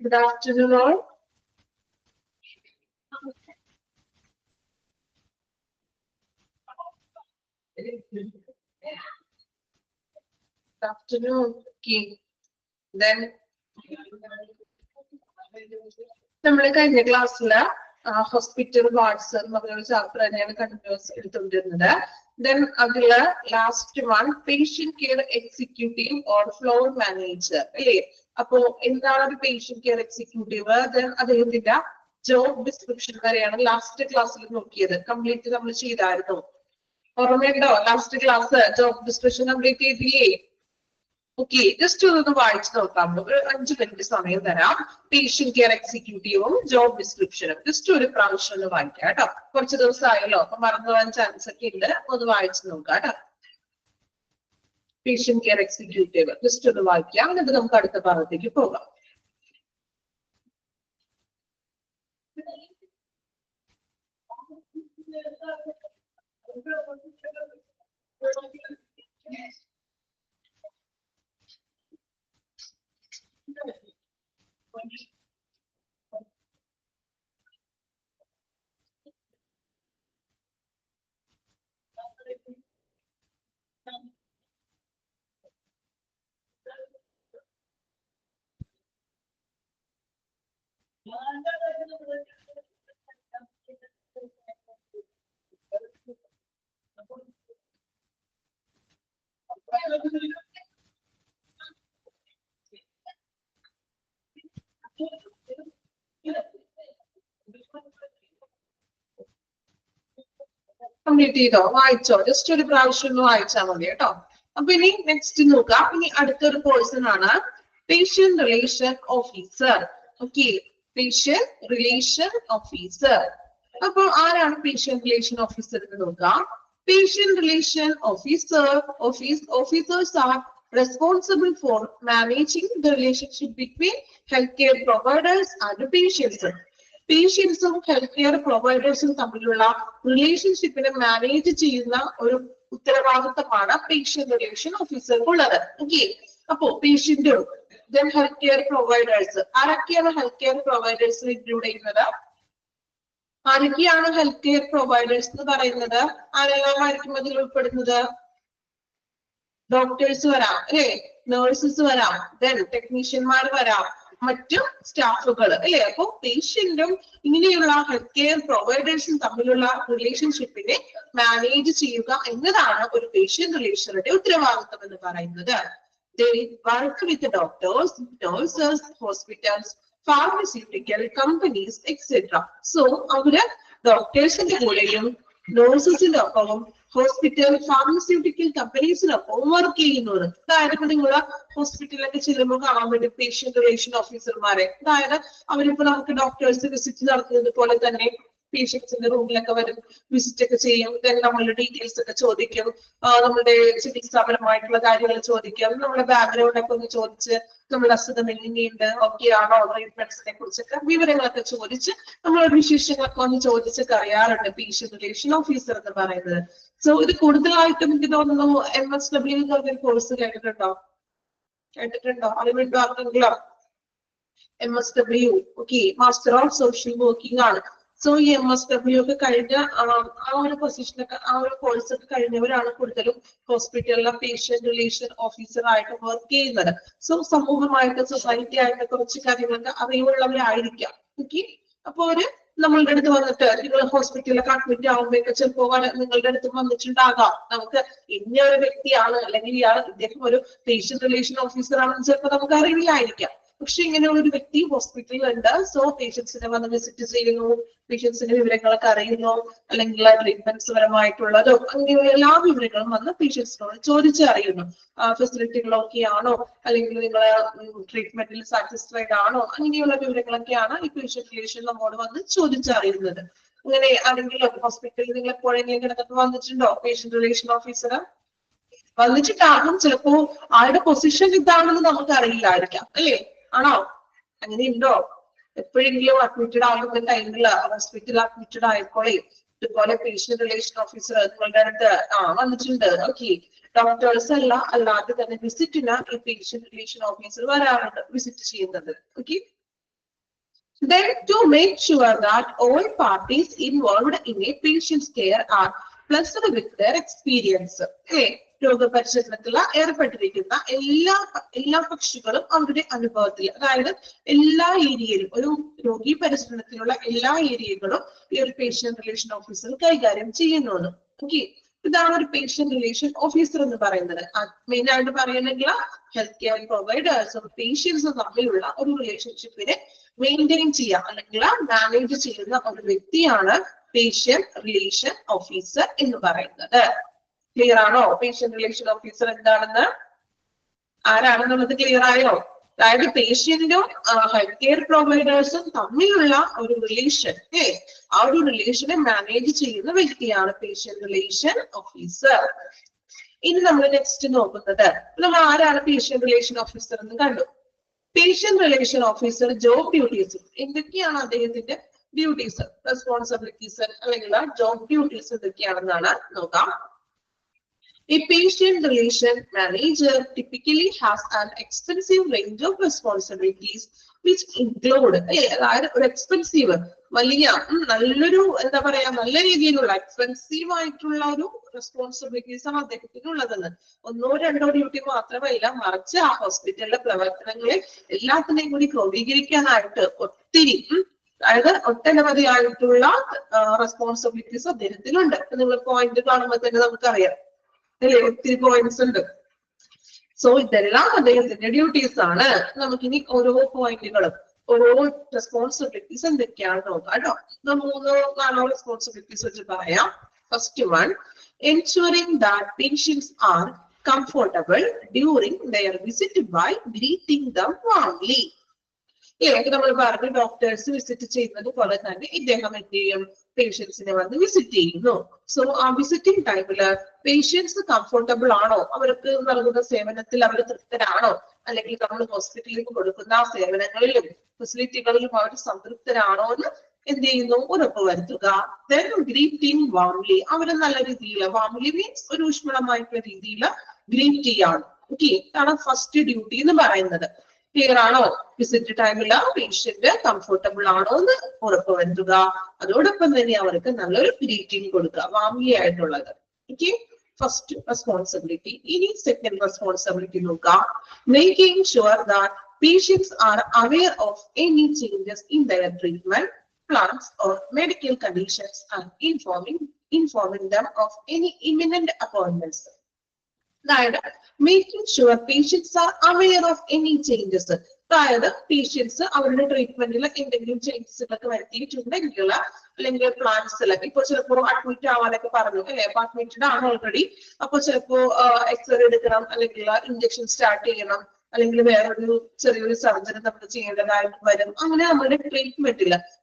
Good afternoon all. Good afternoon. Okay. Then നമ്മള് കഴിഞ്ഞ ക്ലാസ്സില് ഹോസ്പിറ്റൽ വാർഡ്സ് എന്ന് പറഞ്ഞ ചാപ്റ്റർ തന്നെയാണ് കണ്ടിന്യൂസ് എടുത്തുകൊണ്ടിരുന്നത്. ദെൻ അതില് last one patient care executive or floor manager അല്ലേ? അപ്പോ എന്താണ് ഒരു പേഷ്യന്റ് കെയർ എക്സിക്യൂട്ടീവ്? ദെൻ അദ്ദേഹത്തിന്റെ ജോബ് ഡിസ്ക്രിപ്ഷൻ വരെയാണ് ലാസ്റ്റ് ക്ലാസ്സിൽ നോക്കിയത്. കംപ്ലീറ്റ് നമ്മൾ ചെയ്തായിരുന്നു. ഓർമ്മയുണ്ടോ? Last class job description complete ചെയ്തില്ലേ? ഓക്കെ, ജസ്റ്റ് ഒന്ന് വായിച്ചു നോക്കാം. ഒരു 5 മിനിറ്റ് സമയം തരാം. പേഷ്യന്റ് കെയർ എക്സിക്യൂട്ടീവും ജോബ് ഡിസ്ക്രിപ്ഷനും ജസ്റ്റ് ഒരു പ്രാവശ്യം ഒന്ന് വായിക്കാം കേട്ടോ. കുറച്ച് ദിവസമായല്ലോ, അപ്പൊ മറന്നു പോകാൻ ചാൻസ് ഒക്കെ ഉണ്ട്. ഒന്ന് വായിച്ചു നോക്കാം കേട്ടോ. പേഷ്യന്റ് കെയർ എക്സിക്യൂട്ടീവ് ജസ്റ്റ് ഒന്ന് വായിക്കാം, എന്നിട്ട് നമുക്ക് അടുത്ത ഭാഗത്തേക്ക് പോകാം. കംപ്ലീറ്റ് ചെയ്തോ? വായിച്ചോ? ജസ്റ്റ് ഒരു പ്രാവശ്യം ഒന്ന് വായിച്ചാൽ മതി കേട്ടോ. അപ്പൊ ഇനി നെക്സ്റ്റ് നോക്കാം. ഇനി അടുത്തൊരു പേഴ്സൺ ആണ് patient relation officer. Okay, patient relation officer. അപ്പൊ ആരാണ് പേഷ്യന്റ് റിലേഷൻ ഓഫീസർ എന്ന് നോക്കാം. Patient relation officers are responsible for managing the relationship between healthcare providers and patients. പേഷ്യൻസും ഹെൽത്ത് കെയർ പ്രൊവൈഡേഴ്സും തമ്മിലുള്ള റിലേഷൻഷിപ്പിനെ മാനേജ് ചെയ്യുന്ന ഒരു ഉത്തരവാദിത്തമാണ് പേഷ്യന്റ് റിലേഷൻ ഓഫീസർക്കുള്ളത്. ഓക്കെ, അപ്പോ പേഷ്യന്റും ദെൻ ഹെൽത്ത് കെയർ പ്രൊവൈഡേഴ്സ്. ആരൊക്കെയാണ് ഹെൽത്ത് കെയർ പ്രൊവൈഡേഴ്സ് ഇൻക്ലൂഡ് ചെയ്യുന്നത്? ആരൊക്കെയാണ് ഹെൽത്ത് കെയർ പ്രൊവൈഡേഴ്സ് എന്ന് പറയുന്നത്? ആരെല്ലാം ആയിരിക്കും അതിൽ ഉൾപ്പെടുന്നത്? ഡോക്ടേഴ്സ് വരാം അല്ലെ, നേഴ്സസ് വരാം, ദെൻ ടെക്നീഷ്യന്മാർ വരാം, മറ്റു സ്റ്റാഫുകൾ അല്ലെ. അപ്പൊ പേഷ്യന്റും ഇങ്ങനെയുള്ള ഹെൽത്ത് കെയർ പ്രൊവൈഡേഴ്സും തമ്മിലുള്ള റിലേഷൻഷിപ്പിനെ മാനേജ് ചെയ്യുക എന്നതാണ് ഒരു പേഷ്യന്റ് റിലേഷന്റെ ഉത്തരവാദിത്വം എന്ന് പറയുന്നത്. They work with the doctors, nurses, hospitals, pharmaceutical companies, etc. So അവര് ഡോക്ടേഴ്സിന്റെ കൂടെയും നേഴ്സസിന്റെ ഒപ്പവും ഹോസ്പിറ്റൽ ഫാർമസ്യൂട്ടിക്കൽ കമ്പനീസിനൊപ്പം വർക്ക് ചെയ്യുന്നത്. അതായത് ഇപ്പൊ നിങ്ങൾ ഹോസ്പിറ്റലിലൊക്കെ ചെല്ലുമ്പോൾ കാണാൻ വേണ്ടി പേഷ്യന്റ് റിലേഷൻ ഓഫീസർമാരെ, അതായത് അവരിപ്പോ നമുക്ക് ഡോക്ടേഴ്സ് വിസിറ്റ് നടത്തുന്നത് പോലെ തന്നെ പേഷ്യൻസിന്റെ റൂമിലൊക്കെ വരും, വിസിറ്റ് ഒക്കെ ചെയ്യും, നമ്മളുടെ ഡീറ്റെയിൽസ് ഒക്കെ ചോദിക്കും, നമ്മുടെ ചികിത്സാപരമായിട്ടുള്ള കാര്യങ്ങൾ ചോദിക്കും, നമ്മുടെ ബാക്ക്ഗ്രൗണ്ട് ഒക്കെ ഒന്ന് ചോദിച്ച് നമ്മുടെ അസുഖം എങ്ങനെയുണ്ട്, ഓക്കെ ആണോ, ട്രീറ്റ്മെന്റ്സിനെ കുറിച്ചൊക്കെ വിവരങ്ങളൊക്കെ ചോദിച്ച് നമ്മളോട് വിശേഷങ്ങളൊക്കെ ഒന്ന് ചോദിച്ചൊക്കെ അറിയാറുണ്ട് പേഷ്യന്റ് റിലേഷൻ ഓഫീസർ എന്ന് പറയുന്നത്. സോ ഇത് കൂടുതലായിട്ടും എനിക്ക് തോന്നുന്നു MSW എന്ന് പറഞ്ഞൊരു കോഴ്സ് കേട്ടിട്ടുണ്ടോ? അറിവുണ്ടോ ആർക്കെങ്കിലും? MSW, okay, master of social working ആണ്. സോ ഈ MSW ഒക്കെ കഴിഞ്ഞ ആ ഒരു പൊസിഷനൊക്കെ, ആ ഒരു കോഴ്സ് ഒക്കെ കഴിഞ്ഞവരാണ് കൂടുതലും ഹോസ്പിറ്റലിലെ പേഷ്യന്റ് റിലേഷൻ ഓഫീസർ ആയിട്ട് വർക്ക് ചെയ്യുന്നത്. സോ സമൂഹമായിട്ട്, സൊസൈറ്റി ആയിട്ട് കുറച്ച് കാര്യങ്ങളൊക്കെ അറിവുള്ളവരായിരിക്കാം. ഓക്കെ, അപ്പൊ അവര് നമ്മളുടെ അടുത്ത് വന്നിട്ട്, നിങ്ങൾ ഹോസ്പിറ്റലിലൊക്കെ അഡ്മിറ്റ് ആകുമ്പോഴൊക്കെ ചിലപ്പോൾ നിങ്ങളുടെ അടുത്ത് വന്നിട്ടുണ്ടാകാം, നമുക്ക് ഇന്ന ഒരു വ്യക്തിയാണ് അല്ലെങ്കിൽ ഇദ്ദേഹം ഒരു പേഷ്യന്റ് റിലേഷൻ ഓഫീസർ ആണെന്ന് ചിലപ്പോൾ നമുക്ക് അറിയില്ലായിരിക്കാം. പക്ഷെ ഇങ്ങനെയുള്ള ഒരു വ്യക്തി ഹോസ്പിറ്റലിൽ ഉണ്ട്. സോ പേഷ്യൻസിനെ വന്ന് വിസിറ്റ് ചെയ്യുന്നു, പേഷ്യൻസിന്റെ വിവരങ്ങളൊക്കെ അറിയുന്നു, അല്ലെങ്കിൽ ട്രീറ്റ്മെന്റ്സ് പരമായിട്ടുള്ളതോ അങ്ങനെയുള്ള എല്ലാ വിവരങ്ങളും വന്ന് പേഷ്യൻസിനോട് ചോദിച്ചറിയുന്നു. ഫെസിലിറ്റികളൊക്കെ ആണോ, അല്ലെങ്കിൽ നിങ്ങൾ ട്രീറ്റ്മെന്റിൽ സാറ്റിസ്ഫൈഡ് ആണോ, അങ്ങനെയുള്ള വിവരങ്ങളൊക്കെയാണ് ഈ പേഷ്യന്റ് റിലേഷൻ നമ്മോട് വന്ന് ചോദിച്ചറിയുന്നത്. അങ്ങനെ ആരെങ്കിലും ഹോസ്പിറ്റലിൽ നിങ്ങൾ എപ്പോഴെങ്കിലും കിടന്നിട്ട് വന്നിട്ടുണ്ടോ പേഷ്യന്റ് റിലേഷൻ ഓഫീസർ? വന്നിട്ടുണ്ടാകും. ചിലപ്പോ ആരുടെ പൊസിഷൻ ഇതാണെന്ന് നമുക്ക് അറിയില്ലായിരിക്കാം അല്ലേ? ആണോ? അങ്ങനെ ഉണ്ടോ? എപ്പോഴെങ്കിലും അഡ്മിറ്റഡ് ആകുന്ന ടൈമിൽ ഹോസ്പിറ്റലിൽ അഡ്മിറ്റഡ് ആയപ്പോഴേ ഇതുപോലെ പേഷ്യന്റ് റിലേഷൻ ഓഫീസർ നിങ്ങളുടെ അടുത്ത് വന്നിട്ടുണ്ട്. ഓക്കെ, ഡോക്ടേഴ്സ് അല്ലാതെ തന്നെ വിസിറ്റിന് ഈ പേഷ്യന്റ് റിലേഷൻ ഓഫീസർ വരാറുണ്ട്, വിസിറ്റ് ചെയ്യുന്നത്. Okay, Then to make sure that all parties involved in a patient's care are blessed with their experience. രോഗപരിചരണത്തിൽ ഏർപ്പെട്ടിരിക്കുന്ന എല്ലാ കക്ഷികളും അവരുടെ അനുഭവത്തിൽ, അതായത് എല്ലാ ഏരിയയിലും ഒരു രോഗി പരിചരണത്തിലുള്ള എല്ലാ ഏരിയകളും ഈ ഒരു പേഷ്യന്റ് റിലേഷൻ ഓഫീസർ കൈകാര്യം ചെയ്യുന്നു. ഓക്കെ, ഇതാണ് ഒരു പേഷ്യന്റ് റിലേഷൻ ഓഫീസർ എന്ന് പറയുന്നത്. മെയിൻ ആയിട്ട് പറയുന്നെങ്കിൽ ഹെൽത്ത് കെയർ പ്രൊവൈഡേഴ്സും പേഷ്യൻസും തമ്മിലുള്ള ഒരു റിലേഷൻഷിപ്പിനെ മെയിൻറ്റെയിൻ ചെയ്യുക അല്ലെങ്കിൽ മാനേജ് ചെയ്യുന്ന ഒരു വ്യക്തിയാണ് പേഷ്യന്റ് റിലേഷൻ ഓഫീസർ എന്ന് പറയുന്നത്. ക്ലിയർ ആണോ? പേഷ്യന്റ് റിലേഷൻ ഓഫീസർ എന്താണെന്ന്, ആരാണെന്നുള്ളത് ക്ലിയർ ആയോ? അതായത് പേഷ്യന്റും ഹെൽത്ത് കെയർ പ്രൊവൈഡേഴ്സും തമ്മിലുള്ള ഒരു റിലേഷൻ, ആ ഒരു റിലേഷനെ മാനേജ് ചെയ്യുന്ന വ്യക്തിയാണ് പേഷ്യന്റ് റിലേഷൻ ഓഫീസർ. ഇനി നമ്മൾ നെക്സ്റ്റ് നോക്കുന്നത്, നമ്മൾ ആരാണ് പേഷ്യന്റ് റിലേഷൻ ഓഫീസർ എന്ന് കണ്ടു. Patient relation officer job duties, എന്തൊക്കെയാണ് അദ്ദേഹത്തിന്റെ ഡ്യൂട്ടീസ്, റെസ്പോൺസിബിലിറ്റീസ് അല്ലെങ്കിൽ ജോബ് ഡ്യൂട്ടീസ് എന്തൊക്കെയാണെന്നാണ് നോക്കാം. A patient relation manager typically has an extensive range of responsibilities which include, അതായത് ഒരു എക്സ്പെൻസീവ് വലിയ നല്ലൊരു എന്താ പറയാ നല്ല രീതിയിലുള്ള എക്സ്പെൻസീവ് ആയിട്ടുള്ള ഒരു റെസ്പോൺസിബിലിറ്റീസ് ആണ് അദ്ദേഹത്തിന് ഉള്ളതെന്ന്. ഒന്നോ രണ്ടോ ഡ്യൂട്ടി മാത്രമല്ല, മറിച്ച് ആ ഹോസ്പിറ്റലിലെ പ്രവർത്തനങ്ങളെ എല്ലാത്തിനെയും കൂടി ക്രോഡീകരിക്കാനായിട്ട് ഒത്തിരി, അതായത് ഒട്ടനവധി ആയിട്ടുള്ള റെസ്പോൺസിബിലിറ്റീസ് അദ്ദേഹത്തിനുണ്ട്. നിങ്ങൾ പോയിന്റ് കാണുമ്പോൾ തന്നെ നമുക്കറിയാം അല്ലെ, ഒത്തിരി പോയിന്റ്സ് ഉണ്ട്. സോ ഇതെല്ലാം അദ്ദേഹത്തിന്റെ ഡ്യൂട്ടീസ് ആണ്. നമുക്കിനി ഓരോ പോയിന്റുകളും ഓരോ റെസ്പോൺസിബിലിറ്റീസ് എന്തൊക്കെയാണെന്ന് നോക്കാം കേട്ടോ. 3-4 റെസ്പോൺസിബിലിറ്റീസ് വെച്ച് പറയാം. First one, ensuring that patients are comfortable during their visit by greeting them warmly. നമ്മൾ പറഞ്ഞു ഡോക്ടേഴ്സ് വിസിറ്റ് ചെയ്യുന്നത് പോലെ തന്നെ ഇദ്ദേഹം എന്ത് ചെയ്യും, പേഷ്യൻസിനെ വന്ന് വിസിറ്റ് ചെയ്യുന്നു. സോ ആ വിസിറ്റിംഗ് ടൈമില് പേഷ്യൻസ് കംഫർട്ടബിൾ ആണോ, അവർക്ക് നൽകുന്ന സേവനത്തിൽ അവർ തൃപ്തരാണോ, അല്ലെങ്കിൽ നമ്മൾ ഹോസ്പിറ്റലിലേക്ക് കൊടുക്കുന്ന ആ സേവനങ്ങളിലും ഫെസിലിറ്റികളിലും അവർ സംതൃപ്തരാണോ എന്ന് എന്ത് ചെയ്യുന്നു, ഉറപ്പുവരുത്തുക. Then greeting warmly, അവര് നല്ല രീതിയിൽ, വാംലി മീൻസ് ഒരു ഊഷ്മളമായിട്ടുള്ള രീതിയിൽ ഗ്രീറ്റ് ചെയ്യാണ്. ഓക്കെ, ഇതാണ് ഫസ്റ്റ് ഡ്യൂട്ടി എന്ന് പറയുന്നത്. ക്ലിയർ ആണോ? വിസിറ്റ് ടൈമിൽ പേഷ്യന്റ് കംഫർട്ടബിൾ ആണോ എന്ന് ഉറപ്പുവരുത്തുക. അതോടൊപ്പം തന്നെ അവർക്ക് നല്ലൊരു ഗ്രീറ്റിംഗ് കൊടുക്കുക, വാംലി ആയിട്ടുള്ളത്. Okay, first responsibility. ഇനി സെക്കൻഡ് റെസ്പോൺസിബിലിറ്റി നോക്കാം. Making sure that patients are aware of any changes in their treatment plans or medical conditions and informing them of any imminent appointments. അതായത് making sure patients are aware of any changes, അതായത് patients അവരുടെ ട്രീറ്റ്മെന്റിൽ എന്തെങ്കിലും ചേഞ്ചസുകളൊക്കെ വരുത്തിയിട്ടുണ്ടെങ്കിൽ അല്ലെങ്കിൽ പ്ലാൻസിലൊക്കെ ഇപ്പൊ ചിലപ്പോൾ admit ആവാനൊക്കെ പറഞ്ഞു അല്ലെ, അപ്പൊ അഡ്മിറ്റഡ് ആണ് ഓൾറെഡി, അപ്പൊ ചിലപ്പോ എക്സ്റേ എടുക്കണം, അല്ലെങ്കിൽ ഇഞ്ചക്ഷൻ സ്റ്റാർട്ട് ചെയ്യണം, അല്ലെങ്കിൽ വേറൊരു ചെറിയൊരു സർജറി നമ്മൾ ചെയ്യേണ്ടതായിട്ട് വരും. അങ്ങനെ നമ്മുടെ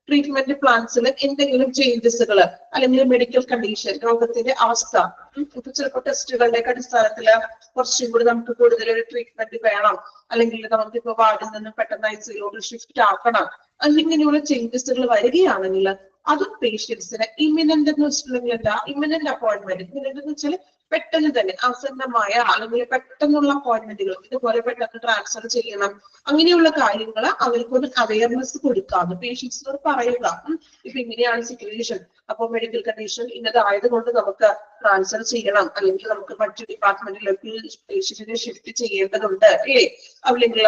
ട്രീറ്റ്മെന്റ് പ്ലാൻസിൽ എന്തെങ്കിലും ചേഞ്ചസുകൾ അല്ലെങ്കിൽ മെഡിക്കൽ കണ്ടീഷൻ, രോഗത്തിന്റെ അവസ്ഥ, ഇപ്പൊ ചിലപ്പോൾ ടെസ്റ്റുകളുടെ അടിസ്ഥാനത്തില് കുറച്ചും കൂടി നമുക്ക് കൂടുതൽ ഒരു ട്രീറ്റ്മെന്റ് വേണം, അല്ലെങ്കിൽ നമുക്കിപ്പോ വാർഡിൽ നിന്ന് പെട്ടെന്ന് ഐസിയിലോട്ട് ഷിഫ്റ്റ് ആക്കണം, എന്നിങ്ങനെയുള്ള ചേഞ്ചസുകൾ വരികയാണെങ്കിൽ അതും പേഷ്യൻസിന് ഇമിനന്റ് എന്ന് വെച്ചിട്ടുണ്ടെങ്കിൽ എന്താ, ഇമിനന്റ് അപ്പോയിന്റ്മെന്റ്. ഇമിനന്റ് എന്ന് വെച്ചാൽ പെട്ടെന്ന് തന്നെ ആസന്നമായ അല്ലെങ്കിൽ പെട്ടെന്നുള്ള അപ്പോയിന്റ്മെന്റുകൾ, ഇതുപോലെ പെട്ടെന്ന് ട്രാൻസ്ഫർ ചെയ്യണം, അങ്ങനെയുള്ള കാര്യങ്ങൾ അവർക്കൊരു അവയർനെസ് കൊടുക്കാതെ പേഷ്യൻസിനോട് പറയുക. ഇപ്പൊ ഇങ്ങനെയാണ് സിറ്റുവേഷൻ, അപ്പൊ മെഡിക്കൽ കണ്ടീഷൻ ഇന്നതായത് കൊണ്ട് നമുക്ക് ട്രാൻസ്ഫർ ചെയ്യണം, അല്ലെങ്കിൽ നമുക്ക് മറ്റു ഡിപ്പാർട്ട്മെന്റിലേക്ക് പേഷ്യന്റിനെ ഷിഫ്റ്റ് ചെയ്യേണ്ടതുണ്ട്, അല്ലെങ്കിൽ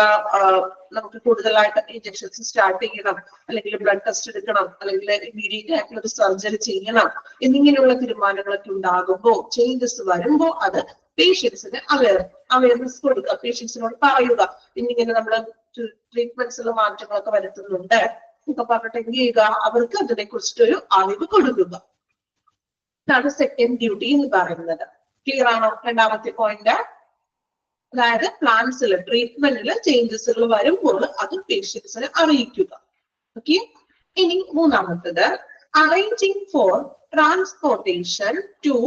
നമുക്ക് കൂടുതലായിട്ട് ഇഞ്ചക്ഷൻസ് സ്റ്റാർട്ട് ചെയ്യണം, അല്ലെങ്കിൽ ബ്ലഡ് ടെസ്റ്റ് എടുക്കണം, അല്ലെങ്കിൽ ഇമ്മീഡിയറ്റ് ആയിട്ടുള്ള ഒരു സർജറി ചെയ്യണം, എന്നിങ്ങനെയുള്ള തീരുമാനങ്ങളൊക്കെ ഉണ്ടാകുമ്പോൾ, ചേഞ്ചസ് വരുമ്പോൾ അത് പേഷ്യൻസിന് അവയർനെസ് കൊടുക്കുക, പേഷ്യൻസിനോട് പറയുക, ഇന്നിങ്ങനെ നമ്മള് ട്രീറ്റ്മെന്റ്സിലുള്ള മാറ്റങ്ങളൊക്കെ വരുത്തുന്നുണ്ട് ഇപ്പൊ പറഞ്ഞിട്ട് എന്ത് ചെയ്യുക, അവർക്ക് അതിനെ കുറിച്ചിട്ടൊരു അറിവ് കൊടുക്കുക. ഇതാണ് സെക്കൻഡ് ഡ്യൂട്ടി എന്ന് പറയുന്നത്. ക്ലിയർ ആണോ? രണ്ടാമത്തെ പോയിന്റ്, അതായത് പ്ലാൻസിൽ ട്രീറ്റ്മെന്റിൽ ചേഞ്ചസുകൾ വരുമ്പോൾ അത് പേഷ്യൻസിനെ അറിയിക്കുക. ഓക്കെ, ഇനി മൂന്നാമത്തത്, arranging for transportation to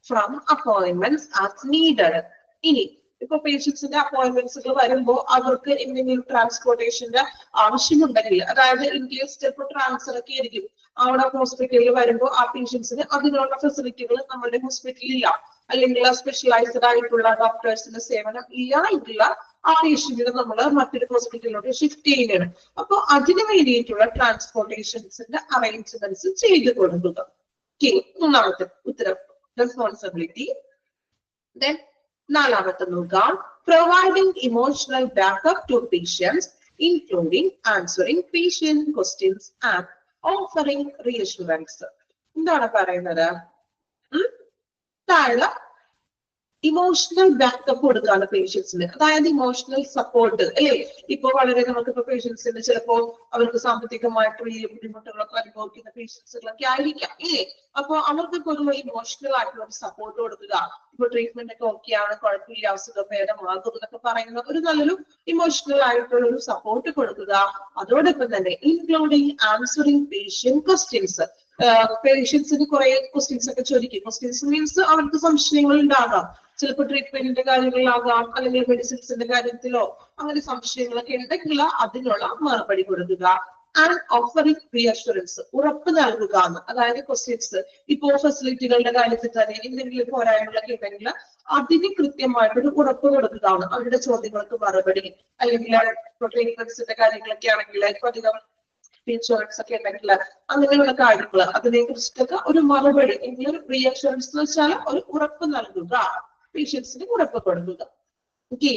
from appointments as needed. ഇനി ഇപ്പൊ പേഷ്യൻസിന്റെ അപ്പോയിന്റ്മെന്റ്സുകൾ വരുമ്പോൾ അവർക്ക് എന്തെങ്കിലും ട്രാൻസ്പോർട്ടേഷന്റെ ആവശ്യമുണ്ടെങ്കിൽ, അതായത് ഇൻ കേസ് ചിലപ്പോൾ ട്രാൻസ്ഫർ ഒക്കെ ആയിരിക്കും, അവിടെ ഹോസ്പിറ്റലിൽ വരുമ്പോൾ ആ പേഷ്യൻസിന് അതിനുള്ള ഫെസിലിറ്റികൾ നമ്മുടെ ഹോസ്പിറ്റലിൽ ഇല്ല, അല്ലെങ്കിൽ സ്പെഷ്യലൈസ്ഡ് ആയിട്ടുള്ള ഡോക്ടേഴ്സിന്റെ സേവനം ഇല്ല എങ്കിൽ ആ പേഷ്യന്റിനെ നമ്മൾ മറ്റൊരു ഹോസ്പിറ്റലിലോട്ട് ഷിഫ്റ്റ് ചെയ്യുകയാണ്. അപ്പൊ അതിന് വേണ്ടിയിട്ടുള്ള ട്രാൻസ്പോർട്ടേഷൻസിന്റെ അറേഞ്ച്മെന്റ്സ് ചെയ്തു കൊടുക്കുക. മൂന്നാമത്തെ ഉത്തരം റെസ്പോൺസിബിലിറ്റി. Then നാലാമത്തെ നോക്കാം, providing emotional backup to patients, including answering patient questions and offering reassurance. എന്താണ് പറയുന്നത്? താഴെ ഇമോഷണൽ ബാക്കപ്പ് കൊടുക്കാണ് പേഷ്യൻസിന്, അതായത് ഇമോഷണൽ സപ്പോർട്ട് അല്ലെ. ഇപ്പൊ വളരെ നമുക്കിപ്പോ പേഷ്യൻസിന് ചിലപ്പോ അവർക്ക് സാമ്പത്തികമായിട്ട് വലിയ ബുദ്ധിമുട്ടുകളൊക്കെ അനുഭവിക്കുന്ന പേഷ്യൻസുകളൊക്കെ ആയിരിക്കാം ഇല്ലേ. അപ്പൊ അവർക്കൊക്കെ ഒരു ഇമോഷണൽ ആയിട്ടുള്ള ഒരു സപ്പോർട്ട് കൊടുക്കുക. ഇപ്പൊ ട്രീറ്റ്മെന്റ് ഒക്കെ ഓക്കെയാണ്, കുഴപ്പമില്ല, അസുഖം ഭേദമാകും എന്നൊക്കെ പറയുന്ന ഒരു നല്ലൊരു ഇമോഷണൽ ആയിട്ടുള്ള ഒരു സപ്പോർട്ട് കൊടുക്കുക. അതോടൊപ്പം തന്നെ ഇൻക്ലൂഡിങ് ആൻസറിങ് പേഷ്യന്റ് ക്വസ്റ്റ്യൻസ്, പേഷ്യൻസിന് കുറെ ക്വസ്റ്റ്യൻസ് ഒക്കെ ചോദിക്കും. ക്വസ്റ്റ്യൻസ് മീൻസ് അവർക്ക് സംശയങ്ങൾ ഉണ്ടാകാം, ചിലപ്പോൾ ട്രീറ്റ്മെന്റിന്റെ കാര്യങ്ങളിലാകാം, അല്ലെങ്കിൽ മെഡിസിൻസിന്റെ കാര്യത്തിലോ അങ്ങനെ സംശയങ്ങളൊക്കെ ഉണ്ടെങ്കിൽ അതിനുള്ള മറുപടി കൊടുക്കുക. ആൻഡ് ഓഫറിംഗ് റീഅഷുറൻസ്, ഉറപ്പ് നൽകുക എന്ന്. അതായത് ക്വസ്റ്റ്യൻസ് ഇപ്പോ ഫെസിലിറ്റികളുടെ കാര്യത്തിൽ തന്നെ എന്തെങ്കിലും പോരായ്മകളൊക്കെ ഉണ്ടെങ്കിൽ അതിന് കൃത്യമായിട്ടൊരു ഉറപ്പ് കൊടുക്കുകയാണ്. അവരുടെ ചോദ്യങ്ങൾക്ക് മറുപടി, അല്ലെങ്കിൽ ട്രീറ്റ്മെന്റ്സിന്റെ കാര്യങ്ങളൊക്കെ ആണെങ്കിൽ ഇപ്പൊ അധികം ഇൻഷുറൻസ് ഒക്കെ ഉണ്ടെങ്കിൽ അങ്ങനെയുള്ള കാര്യങ്ങൾ അതിനെ കുറിച്ചിട്ടൊക്കെ ഒരു മറുപടി, ഒരു റീഅഷുറൻസ് എന്ന് വെച്ചാൽ ഒരു ഉറപ്പ് നൽകുക, പേഷ്യൻസിന് ഉറപ്പ് കൊടുക്കുക. ഓക്കെ,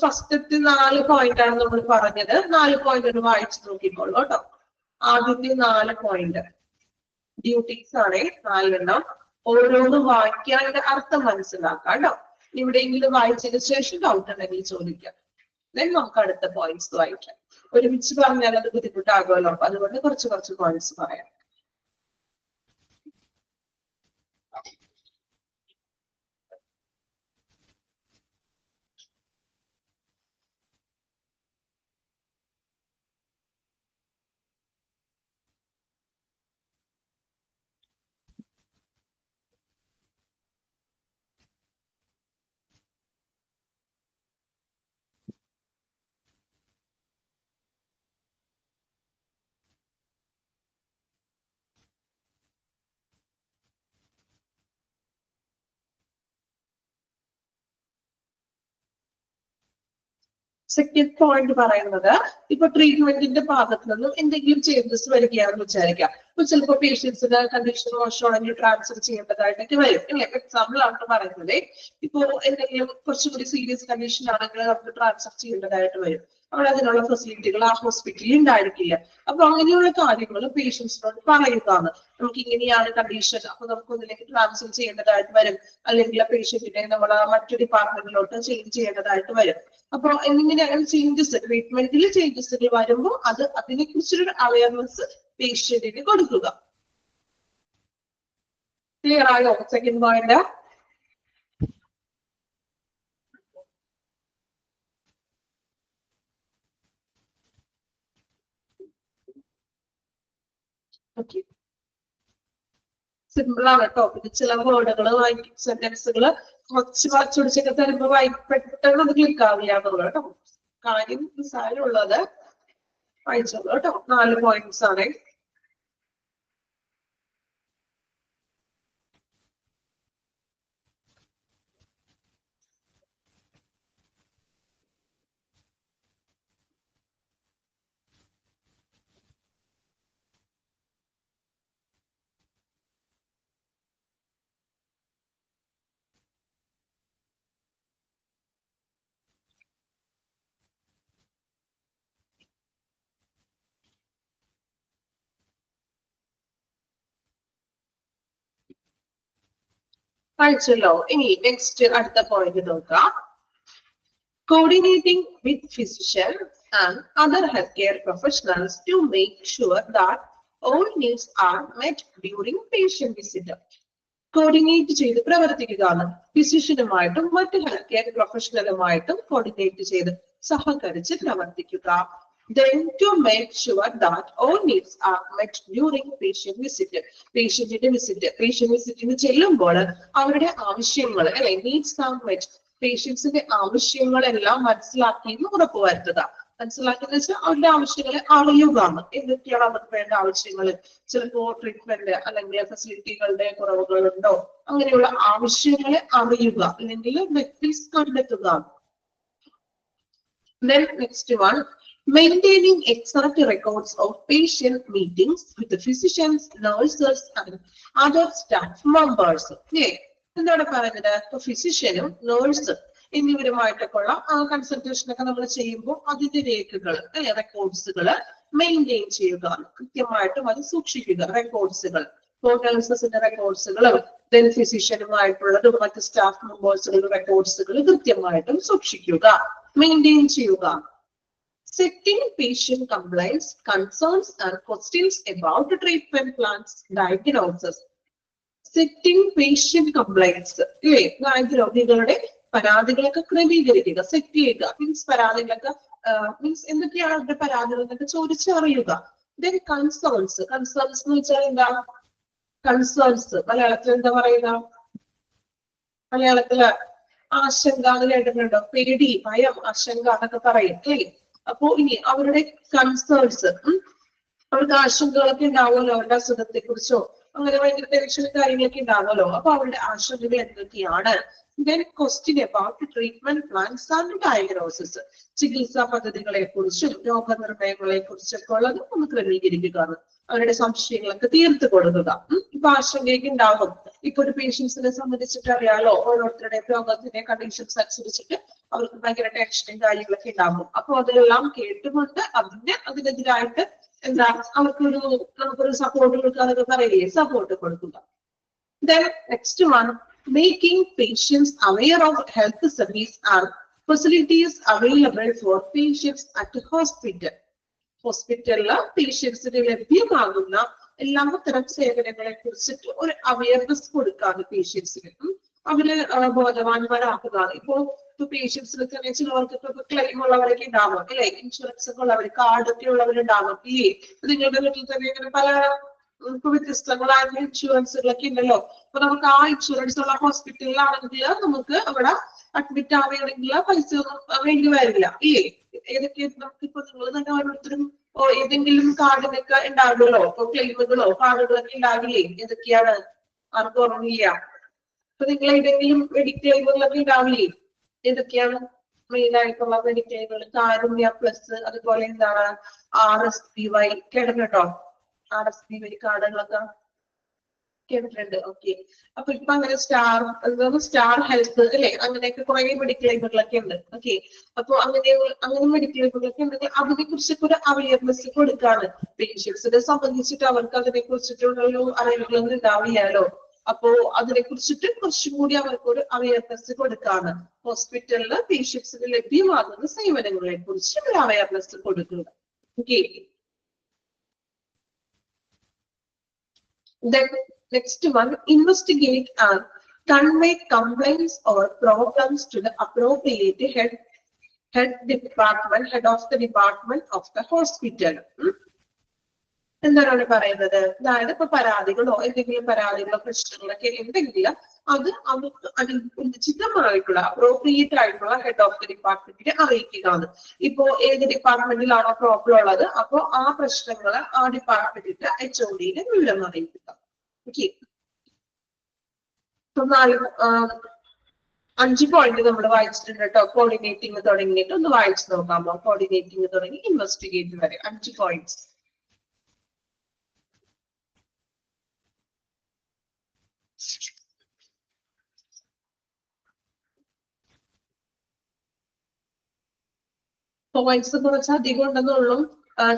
ഫസ്റ്റത്തെ 4 പോയിന്റ് ആണ് നമ്മൾ പറഞ്ഞത്. 4 പോയിന്റ് ഒന്ന് വായിച്ചു നോക്കിക്കോളൂ കേട്ടോ. ആദ്യത്തെ 4 പോയിന്റ് ഡ്യൂട്ടീസ് ആണ്, 4 എണ്ണം. ഓരോന്നും വായിക്കാൻ അതിന്റെ അർത്ഥം മനസ്സിലാക്കാം കേട്ടോ. എവിടെയെങ്കിലും വായിച്ചതിന് ശേഷം ഡൗട്ട് ഉണ്ടെങ്കിൽ ചോദിക്കാം. നമുക്ക് അടുത്ത പോയിന്റ്സ് വായിക്കാം. ഒരുമിച്ച് പറഞ്ഞാൽ അത് ബുദ്ധിമുട്ടാകുമല്ലോ, അപ്പൊ അതുകൊണ്ട് കുറച്ച് പോയിന്റ്സ് പറയാം. സെക്കൻഡ് പോയിന്റ് പറയുന്നത്, ഇപ്പൊ ട്രീറ്റ്മെന്റിന്റെ ഭാഗത്ത് നിന്നും എന്തെങ്കിലും ചേഞ്ചസ് വരികയാണെന്ന് വിചാരിക്കാം. ഇപ്പൊ ചിലപ്പോൾ പേഷ്യൻസിന്റെ കണ്ടീഷൻ മോശമാണെങ്കിൽ ട്രാൻസ്ഫർ ചെയ്യേണ്ടതായിട്ടൊക്കെ വരും അല്ലെ. എക്സാമ്പിൾ ആണ് പറയുന്നത്. ഇപ്പോ എന്തെങ്കിലും കുറച്ചുകൂടി സീരിയസ് കണ്ടീഷൻ ആണെങ്കിൽ നമുക്ക് ട്രാൻസ്ഫർ ചെയ്യേണ്ടതായിട്ട് വരും. അവിടെ അതിനുള്ള ഫെസിലിറ്റികൾ ആ ഹോസ്പിറ്റലിൽ ഉണ്ടായിരിക്കില്ല. അപ്പൊ അങ്ങനെയുള്ള കാര്യങ്ങൾ പേഷ്യൻസിനോട് പറയുകയാണ്. നമുക്ക് ഇങ്ങനെയാണ് കണ്ടീഷൻ, അപ്പൊ നമുക്ക് ഒന്നിലേക്ക് ട്രാൻസ്ഫർ ചെയ്യേണ്ടതായിട്ട് വരും, അല്ലെങ്കിൽ ആ പേഷ്യന്റിനെ നമ്മൾ മറ്റു ഡിപ്പാർട്ട്മെന്റിലോട്ട് ചേഞ്ച് ചെയ്യേണ്ടതായിട്ട് വരും. അപ്പൊ എങ്ങനെയാണ് ചേഞ്ചസ്, ട്രീറ്റ്മെന്റിൽ ചേഞ്ചസുകൾ വരുമ്പോൾ അതിനെ കുറിച്ചൊരു അവയർനെസ് പേഷ്യന്റിന് കൊടുക്കുക. ക്ലിയർ ആയോ സെക്കൻഡ് പോയിന്റ്? ഓക്കെ, സിമ്പിൾ ആണ് കേട്ടോ. പിന്നെ ചില വേർഡുകൾ വായിക്കും, സെന്റൻസുകൾ കുറച്ചൊടിച്ചൊക്കെ തരുമ്പോ പെട്ടെന്ന് അത് ക്ലിക്ക് ആവില്ല എന്നുള്ളത് കേട്ടോ. കാര്യം നിസ്സാരമുള്ളത് വായിച്ചോളൂ കേട്ടോ. 4 പോയിന്റ്സ് ആണ്. വായിച്ചല്ലോ. ഇനി നെക്സ്റ്റ് അടുത്ത പോയിന്റ് നോക്കാം. Coordinating with physicians and other healthcare professionals to make sure that all needs are met during patient visit. Coordinate ചെയ്ത് പ്രവർത്തിക്കുകയാണ്. ഫിസിഷ്യനുമായിട്ടും മറ്റ് ഹെൽത്ത് കെയർ പ്രൊഫഷണലുമായിട്ടും കോർഡിനേറ്റ് ചെയ്ത് സഹകരിച്ച് പ്രവർത്തിക്കുക. Then to make sure that all needs are met during patient visit. Patient വിസിറ്റിന് ചെല്ലുമ്പോൾ അവരുടെ ആവശ്യങ്ങൾ അല്ലെ, നീഡ്സ് ആർ മെറ്റ്, പേഷ്യൻസിന്റെ ആവശ്യങ്ങളെല്ലാം മനസ്സിലാക്കിയെന്ന് ഉറപ്പുവരുത്തുക. മനസ്സിലാക്കിയെന്ന് വെച്ചാൽ അവരുടെ ആവശ്യങ്ങളെ അറിയുകയാണ്. എന്തൊക്കെയാണ് അവർക്ക് വേണ്ട ആവശ്യങ്ങൾ, ചിലപ്പോ ട്രീറ്റ്മെന്റ് അല്ലെങ്കിൽ ഫെസിലിറ്റികളുടെ കുറവുകളുണ്ടോ, അങ്ങനെയുള്ള ആവശ്യങ്ങളെ അറിയുക അല്ലെങ്കിൽ വ്യക്തി കണ്ടെത്തുക. Then next one, maintaining exact records of patient meetings with the physicians, nurses and other staff members. എന്താണ് പറയുന്നത്? ഫിസിഷ്യനും നേഴ്സ് എന്നിവരുമായിട്ടൊക്കെയുള്ള കൺസൾട്ടേഷൻ ഒക്കെ നമ്മൾ ചെയ്യുമ്പോൾ അതിന്റെ രേഖകൾ റെക്കോർഡ്സുകൾ മെയിൻറ്റെയിൻ ചെയ്യുക, കൃത്യമായിട്ടും അത് സൂക്ഷിക്കുക. റെക്കോർഡ്സുകൾ നേഴ്സസിന്റെ റെക്കോർഡ്സുകളും ദെൻ ഫിസിഷ്യനുമായിട്ടുള്ളതും മറ്റ് സ്റ്റാഫ് മെമ്പേഴ്സുകളുടെ റെക്കോർഡ്സുകൾ കൃത്യമായിട്ടും സൂക്ഷിക്കുക, മെയിൻറ്റെയിൻ ചെയ്യുക. Setting patient complaints, concerns and questions about the treatment plans, diagnosis. Setting patient complaints, രോഗികളുടെ പരാതികളൊക്കെ ക്രമീകരിക്കുക, സെറ്റ് ചെയ്യുക. മീൻസ് പരാതികളൊക്കെ മീൻസ് എന്തൊക്കെയാണ് അവരുടെ പരാതികൾ എന്നൊക്കെ ചോദിച്ചറിയുക. ദെൻ കൺസേൺസ്, കൺസേൺസ് എന്ന് വെച്ചാൽ എന്താ? കൺസേൺസ് മലയാളത്തിൽ എന്താ പറയുക? മലയാളത്തില് ആശങ്ക എന്ന് കേട്ടിട്ടുണ്ടോ? പേടി, ഭയം, ആശങ്ക എന്നൊക്കെ പറയും അല്ലേ? അപ്പോ ഇനി അവരുടെ കൺസേൺസ്, അവർക്ക് ആശങ്കകളൊക്കെ ഉണ്ടാവുമല്ലോ, അവരുടെ അസുഖത്തെ കുറിച്ചോ അങ്ങനെ ഭയങ്കര ടെൻഷനും കാര്യങ്ങളൊക്കെ ഉണ്ടാവുമല്ലോ. അപ്പൊ അവരുടെ ആശങ്കകൾ എന്തൊക്കെയാണ്? Then question about treatment plans and diagnosis. ചികിത്സാ പദ്ധതികളെ കുറിച്ചും രോഗനിർണയങ്ങളെ കുറിച്ചൊക്കെ ഉള്ളത് ഒന്ന് ക്രമീകരിക്കുക, അവരുടെ സംശയങ്ങളൊക്കെ തീർത്തു കൊടുക്കുക. ഇപ്പൊ ആശങ്കയൊക്കെ ഉണ്ടാകും. ഇപ്പൊ ഒരു പേഷ്യൻസിനെ സംബന്ധിച്ചിട്ട് അറിയാലോ, ഓരോരുത്തരുടെ രോഗത്തിന്റെ കണ്ടീഷൻസ് അനുസരിച്ചിട്ട് അവർക്ക് ഭയങ്കര ടെൻഷനും കാര്യങ്ങളൊക്കെ ഉണ്ടാകും. അപ്പൊ അതെല്ലാം കേട്ടുകൊണ്ട് അതിനെതിരായിട്ട് എന്താ നമുക്കൊരു സപ്പോർട്ട് കൊടുക്കുക എന്നൊക്കെ പറയില്ലേ, സപ്പോർട്ട് കൊടുക്കുക. Then next one, making patients aware of health service and facilities available for patients at the hospital. ഹോസ്പിറ്റലില് പേഷ്യൻസിന് ലഭ്യമാകുന്ന എല്ലാത്തരം സേവനങ്ങളെ കുറിച്ചിട്ട് ഒരു അവയർനെസ് കൊടുക്കാണ് പേഷ്യൻസിന്. അവര് ബോധവാന്മാരാക്കുക. ഇപ്പൊ പേഷ്യൻസിന് തന്നെ ചിലവർക്കൊക്കെ ക്ലെയിം ഉള്ളവരൊക്കെ ഉണ്ടാകും അല്ലെ, ഇൻഷുറൻസ് ഒക്കെ ഉള്ളവർ, കാർഡൊക്കെ ഉള്ളവരുണ്ടാകും ഇല്ലേ? നിങ്ങളുടെ വീട്ടിൽ തന്നെ ഇങ്ങനെ പല വ്യത്യസ്തങ്ങളായ ഇൻഷുറൻസുകളൊക്കെ ഉണ്ടല്ലോ. അപ്പൊ നമുക്ക് ആ ഇൻഷുറൻസ് ഉള്ള ഹോസ്പിറ്റലിലാണെങ്കിൽ നമുക്ക് അവിടെ അഡ്മിറ്റ് ആവുകയാണെങ്കിൽ പൈസ ഒന്നും വേണ്ടി വരില്ല ഇല്ലേ? ഏതൊക്കെ നമുക്കിപ്പോ നിങ്ങൾ തന്നെ ഓരോരുത്തരും ഏതെങ്കിലും കാർഡിനൊക്കെ ഉണ്ടാകുമല്ലോ, ഇപ്പൊ ക്ലെയിമുകളോ കാർഡുകളൊക്കെ ഉണ്ടാകില്ലേ? ഏതൊക്കെയാണ്? ആർക്കും ഓർമ്മയില്ല. അപ്പൊ നിങ്ങൾ ഏതെങ്കിലും മെഡിക്ലെയിമുകളൊക്കെ ഉണ്ടാവില്ലേ? ഏതൊക്കെയാണ് മെയിൻ ആയിട്ടുള്ള മെഡിക്ലെയിമുകൾ? കാരുണ്യ പ്ലസ്, അതുപോലെ എന്താണ് RSPY കേട്ടിട്ടുണ്ടോ? RSPY കാർഡുകളൊക്കെ കേട്ടിട്ടുണ്ട്. ഓക്കെ. അപ്പൊ ഇപ്പൊ അങ്ങനെ സ്റ്റാർ ഹെൽത്ത് അല്ലെ, അങ്ങനെയൊക്കെ കുറെ മെഡിക്ലെയിമുകളൊക്കെ ഉണ്ട്. ഓക്കെ. അപ്പൊ അങ്ങനെ മെഡിക്ലെയിമുകളൊക്കെ ഉണ്ടെങ്കിൽ അതിനെ കുറിച്ചൊക്കെ ഒരു അവയർനെസ് കൊടുക്കാണ്. പേഷ്യൻസിനെ സംബന്ധിച്ചിട്ട് അവർക്ക് അതിനെ കുറിച്ചിട്ടുള്ള ഒരു അറിവുകളൊന്നും ഉണ്ടാവില്ലല്ലോ. അപ്പോ അതിനെ കുറിച്ചിട്ട് കുറച്ചും കൂടി അവർക്ക് ഒരു അവയർനെസ് കൊടുക്കാണ്. ഹോസ്പിറ്റലില് പേഷ്യൻസിന് ലഭ്യമാകുന്ന സേവനങ്ങളെ കുറിച്ച് ഒരു അവയർനെസ് കൊടുക്കുക. Okay. Then next one, investigate and convey complaints or problems to the appropriate head of the department of the hospital. എന്താണ് പറയുന്നത്? അതായത് ഇപ്പൊ പരാതികളോ എന്തെങ്കിലും പരാതികളോ പ്രശ്നങ്ങളൊക്കെ ഉണ്ടെങ്കിൽ അത് അവർക്ക് ഉചിതമായിട്ടുള്ള അപ്രോപ്രിയേറ്റ് ആയിട്ടുള്ള ഹെഡ് ഓഫ് ദി ഡിപ്പാർട്ട്മെന്റിനെ അറിയിക്കുകയാണ്. ഇപ്പോ ഏത് ഡിപ്പാർട്ട്മെന്റിലാണോ പ്രോബ്ലം ഉള്ളത് അപ്പോ ആ പ്രശ്നങ്ങൾ ആ ഡിപ്പാർട്ട്മെന്റിന്റെ HOD-നെ വിവരം അറിയിക്കുക. ഓക്കെ. ഇപ്പൊ 5 പോയിന്റ് നമ്മൾ വായിച്ചിട്ടുണ്ട് കേട്ടോ. കോർഡിനേറ്റിംഗ് തുടങ്ങിയിട്ട് ഒന്ന് വായിച്ചു നോക്കാമോ? കോർഡിനേറ്റിംഗ് തുടങ്ങി ഇൻവെസ്റ്റിഗേറ്റ് വരെ 5 പോയിന്റ്സ്. പോയിന്റ്സ് കുറച്ച് അധികം ഉണ്ടെന്നുള്ളൂ.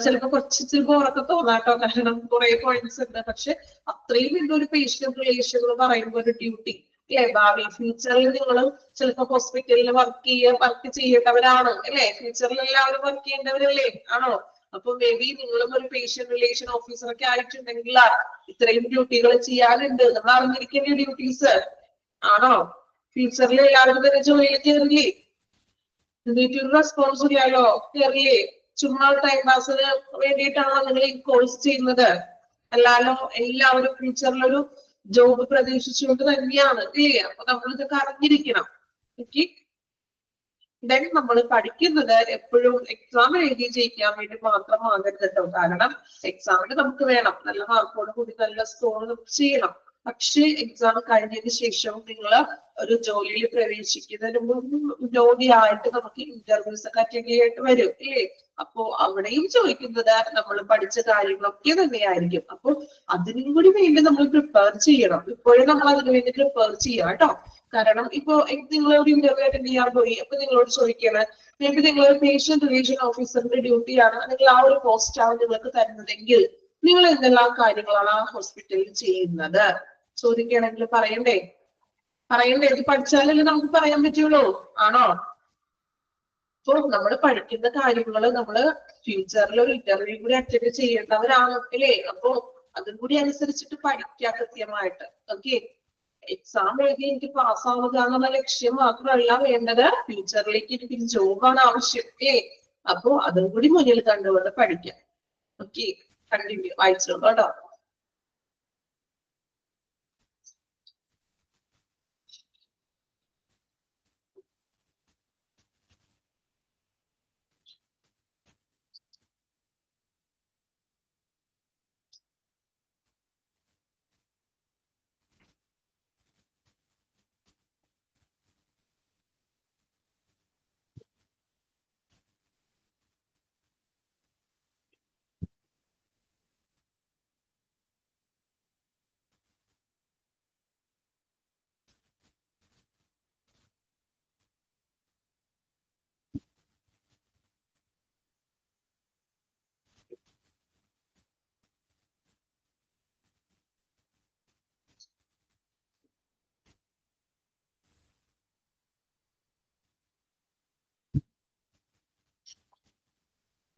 ചിലപ്പോ കുറച്ച് ബോറൊക്കെ തോന്നാട്ടോ, കാരണം കുറെ പോയിന്റ്സ് ഉണ്ട്. പക്ഷെ അത്രയും ഇതൊരു പേഷ്യന്റ് റിലേഷൻ എന്ന് പറയുമ്പോൾ ഒരു ഡ്യൂട്ടി അല്ലെ, ഭാവി ഫ്യൂച്ചറിൽ നിങ്ങളും ചിലപ്പോ ഹോസ്പിറ്റലിൽ വർക്ക് ചെയ്യേണ്ടവരാണ് അല്ലെ? ഫ്യൂച്ചറിൽ എല്ലാവരും വർക്ക് ചെയ്യേണ്ടവരല്ലേ? ആണോ? അപ്പൊ മേ ബി നിങ്ങളും ഒരു പേഷ്യന്റ് റിലേഷൻ ഓഫീസറൊക്കെ ആയിട്ടുണ്ടെങ്കിൽ ഇത്രയും ഡ്യൂട്ടികൾ ചെയ്യാനുണ്ട്. നമ്മൾ അറിഞ്ഞിരിക്കേണ്ട ഡ്യൂട്ടീസ് ആണോ? ഫ്യൂച്ചറിൽ എല്ലാവരും തന്നെ ജോലിയിൽ കയറില്ലേ? വീട്ടിൽ റെസ്പോൺസ് ഇല്ലല്ലോ, കയറിയേ? ചുമ്മാ ടൈം പാസിന് വേണ്ടിയിട്ടാണോ നിങ്ങൾ ഈ കോഴ്സ് ചെയ്യുന്നത്? അല്ലാലോ, എല്ലാവരും ഫ്യൂച്ചറിലൊരു ജോബ് പ്രതീക്ഷിച്ചുകൊണ്ട് തന്നെയാണ് ഇല്ലേ? അപ്പൊ നമ്മൾ ഇതൊക്കെ അറിഞ്ഞിരിക്കണം. ഓക്കെ. ദെൻ നമ്മൾ പഠിക്കുന്നത് എപ്പോഴും എക്സാം എഴുതി ജയിക്കാൻ വേണ്ടി മാത്രമാകരുത് കേട്ടോ. കാരണം എക്സാമിന് നമുക്ക് വേണം നല്ല മാർക്കോട് കൂടി നല്ല സ്കോർ നമുക്ക് ചെയ്യണം. പക്ഷേ എക്സാം കഴിഞ്ഞതിന് ശേഷം നിങ്ങൾ ഒരു ജോലിയിൽ പ്രവേശിക്കുന്നതിന് മുന്നോടിയായിട്ട് നമുക്ക് ഇന്റർവ്യൂസ് ഒക്കെ അറ്റൻഡ് ചെയ്തിട്ട് വരും ഇല്ലേ? അപ്പോ അവിടെയും ചോദിക്കുന്നത് നമ്മൾ പഠിച്ച കാര്യങ്ങളൊക്കെ തന്നെയായിരിക്കും. അപ്പൊ അതിനും കൂടി വേണ്ടി നമ്മൾ പ്രിപ്പയർ ചെയ്യണം. ഇപ്പോഴും നമ്മൾ അതിനു വേണ്ടി പ്രിപ്പയർ ചെയ്യാം കേട്ടോ. കാരണം ഇപ്പൊ നിങ്ങളൊരു ഇന്റർവ്യൂ അറ്റൻഡ് ചെയ്യാൻ പോയി, അപ്പൊ നിങ്ങളോട് ചോദിക്കണം, മേ ബി നിങ്ങൾ പേഷ്യന്റ് റിലേഷൻ ഓഫീസറിന്റെ ഡ്യൂട്ടിയാണ്, അല്ലെങ്കിൽ ആ ഒരു പോസ്റ്റാണ് നിങ്ങൾക്ക് തരുന്നതെങ്കിൽ നിങ്ങൾ എന്തെല്ലാം കാര്യങ്ങളാണ് ആ ഹോസ്പിറ്റലിൽ ചെയ്യുന്നത് ചോദിക്കുകയാണെങ്കിൽ പറയണ്ടേ? ഇത് പഠിച്ചാലല്ലേ നമുക്ക് പറയാൻ പറ്റുള്ളൂ, ആണോ? അപ്പൊ നമ്മൾ പഠിക്കുന്ന കാര്യങ്ങൾ നമ്മൾ ഫ്യൂച്ചറിൽ ഒരു ഇന്റർവ്യൂ കൂടി അറ്റൻഡ് ചെയ്യേണ്ടവരാണ് അല്ലേ? അപ്പൊ അതും കൂടി അനുസരിച്ചിട്ട് പഠിക്കുക കൃത്യമായിട്ട്. ഓക്കെ, എക്സാം എഴുതി എനിക്ക് പാസ്സാവുക എന്നുള്ള ലക്ഷ്യം മാത്രമല്ല വേണ്ടത്, ഫ്യൂച്ചറിലേക്ക് എനിക്ക് ജോബാണ് ആവശ്യം അല്ലേ? അപ്പൊ അതും കൂടി മുന്നിൽ കണ്ടുകൊണ്ട് പഠിക്കാം. ഓക്കെ, കണ്ടിന്യൂ വായിച്ചോളൂ കേട്ടോ.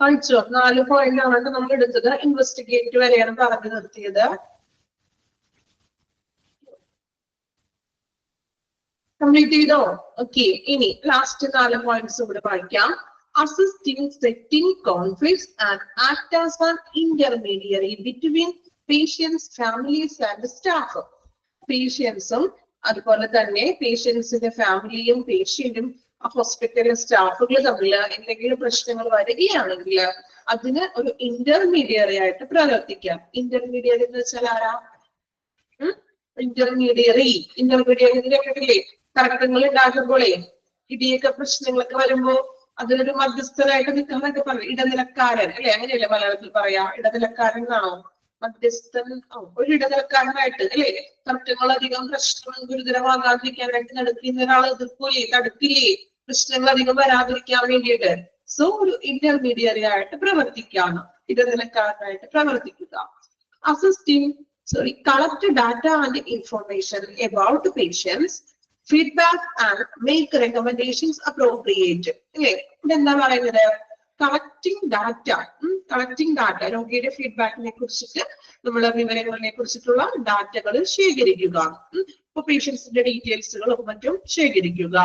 പഠിച്ചോ? 4 പോയിന്റ് ആണ് നമ്മൾ എടുത്തത്. ഇൻവെസ്റ്റിഗേറ്റ് വരെയാണ് പറഞ്ഞു നിർത്തിയത്. കംപ്ലീറ്റ് ചെയ്തോ? ഓക്കെ, ഇനി ലാസ്റ്റ് 4 പോയിന്റ്സ് കൂടെ പഠിക്കാം. Assist in setting conflicts and act as an intermediary between patients, families and staff. പേഷ്യൻസും അതുപോലെ തന്നെ പേഷ്യൻസിന്റെ ഫാമിലിയും പേഷ്യന്റും ഹോസ്പിറ്റലിലെ സ്റ്റാഫുകൾ തമ്മിൽ എന്തെങ്കിലും പ്രശ്നങ്ങൾ വരികയാണെങ്കിൽ അതിന് ഒരു ഇന്റർമീഡിയറി ആയിട്ട് പ്രവർത്തിക്കാം. ഇന്റർമീഡിയറി എന്ന് വെച്ചാൽ ആരാ? ഇന്റർമീഡിയറി കേട്ടില്ലേ? തർക്കങ്ങൾ ഉണ്ടാകുമ്പോഴേ ഇടിയൊക്കെ പ്രശ്നങ്ങളൊക്കെ വരുമ്പോ അതിനൊരു മധ്യസ്ഥനായിട്ട് നിൽക്കാന്നൊക്കെ പറയും. ഇടനിലക്കാരൻ അല്ലെ? അങ്ങനെയല്ലേ മലയാളത്തിൽ പറയാ? ഇടനിലക്കാരൻ എന്നാണോ? മധ്യസ്ഥൻ, ഒരു ഇടനിലക്കാരനായിട്ട് അല്ലെ? തർക്കങ്ങൾ അധികം പ്രശ്നങ്ങൾ ഗുരുതരമാകാതിരിക്കാനായിട്ട് നടക്കുന്ന ഒരാൾ എതിർക്കൂലേ, തടുക്കില്ലേ, പ്രശ്നങ്ങൾ അധികം വരാതിരിക്കാൻ വേണ്ടിയിട്ട്. സോ ഒരു ഇന്റർമീഡിയറി ആയിട്ട് പ്രവർത്തിക്കാണ്, ഇടനിലക്കാരനായിട്ട് പ്രവർത്തിക്കുക. Assisting collect data and information about the patients, feedback and make recommendations appropriate. അല്ലേ? ഇതെന്താ പറയുന്നത്? കളക്ടിങ് ഡാറ്റ, രോഗിയുടെ ഫീഡ്ബാക്കിനെ കുറിച്ചിട്ട് നമ്മളെ വിവരങ്ങളെ കുറിച്ചിട്ടുള്ള ഡാറ്റകൾ ശേഖരിക്കുക. ഇപ്പൊ പേഷ്യൻസിന്റെ ഡീറ്റെയിൽസുകളും മറ്റും ശേഖരിക്കുക.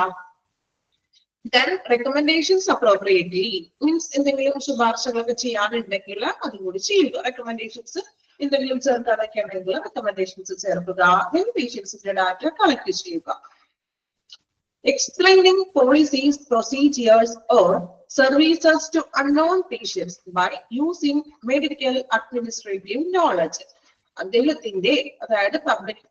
Then recommendations appropriately means എന്തെങ്കിലും ശുപാർശകളൊക്കെ ചെയ്യാനുണ്ടെങ്കിൽ അതും കൂടി ചെയ്യുക. റെക്കമെൻഡേഷൻസ് എന്തെങ്കിലും ചേർക്കാനൊക്കെ ഉണ്ടെങ്കിൽ റെക്കമെൻഡേഷൻസ് ചേർക്കുക. Then പേഷ്യൻസിന്റെ ഡാറ്റ കളക്ട് ചെയ്യുക. Explaining policies, procedures or services to unknown patients by using medical administrative knowledge. അദ്ദേഹത്തിന്റെ, അതായത് പബ്ലിക്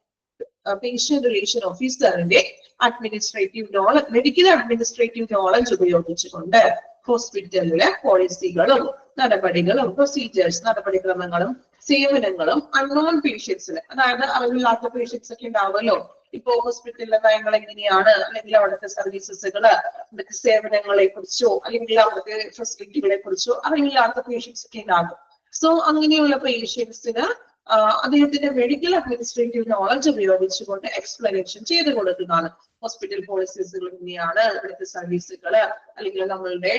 പേഷ്യന്റ് റിലേഷൻ ഓഫീസറിന്റെ administrative knowledge, medical administrative knowledge ഉപയോഗിച്ചുകൊണ്ട് ഹോസ്പിറ്റലിലെ പോളിസികളും നടപടികളും പ്രൊസീജിയേഴ്സ്, നടപടിക്രമങ്ങളും സേവനങ്ങളും അൺനോൺ പേഷ്യൻസിന്, അതായത് അറിവില്ലാത്ത പേഷ്യൻസ് ഒക്കെ ഉണ്ടാവുമല്ലോ. ഇപ്പോ ഹോസ്പിറ്റലിലെ നയങ്ങൾ എങ്ങനെയാണ്, അല്ലെങ്കിൽ അവിടുത്തെ സർവീസസുകള്, അവിടുത്തെ സേവനങ്ങളെ കുറിച്ചോ അല്ലെങ്കിൽ അവിടുത്തെ ഫെസിലിറ്റികളെ കുറിച്ചോ അറിവില്ലാത്ത പേഷ്യൻസ് ഒക്കെ ഉണ്ടാകും. സോ അങ്ങനെയുള്ള പേഷ്യൻസിന് അദ്ദേഹത്തിന്റെ മെഡിക്കൽ അഡ്മിനിസ്ട്രേറ്റീവ് നോളജ് ഉപയോഗിച്ചുകൊണ്ട് എക്സ്പ്ലനേഷൻ ചെയ്ത് കൊടുക്കുന്നതാണ്. ഹോസ്പിറ്റൽ പോളിസീസുകൾ ഇങ്ങനെയാണ്, ഇവിടുത്തെ സർവീസുകള് അല്ലെങ്കിൽ നമ്മളുടെ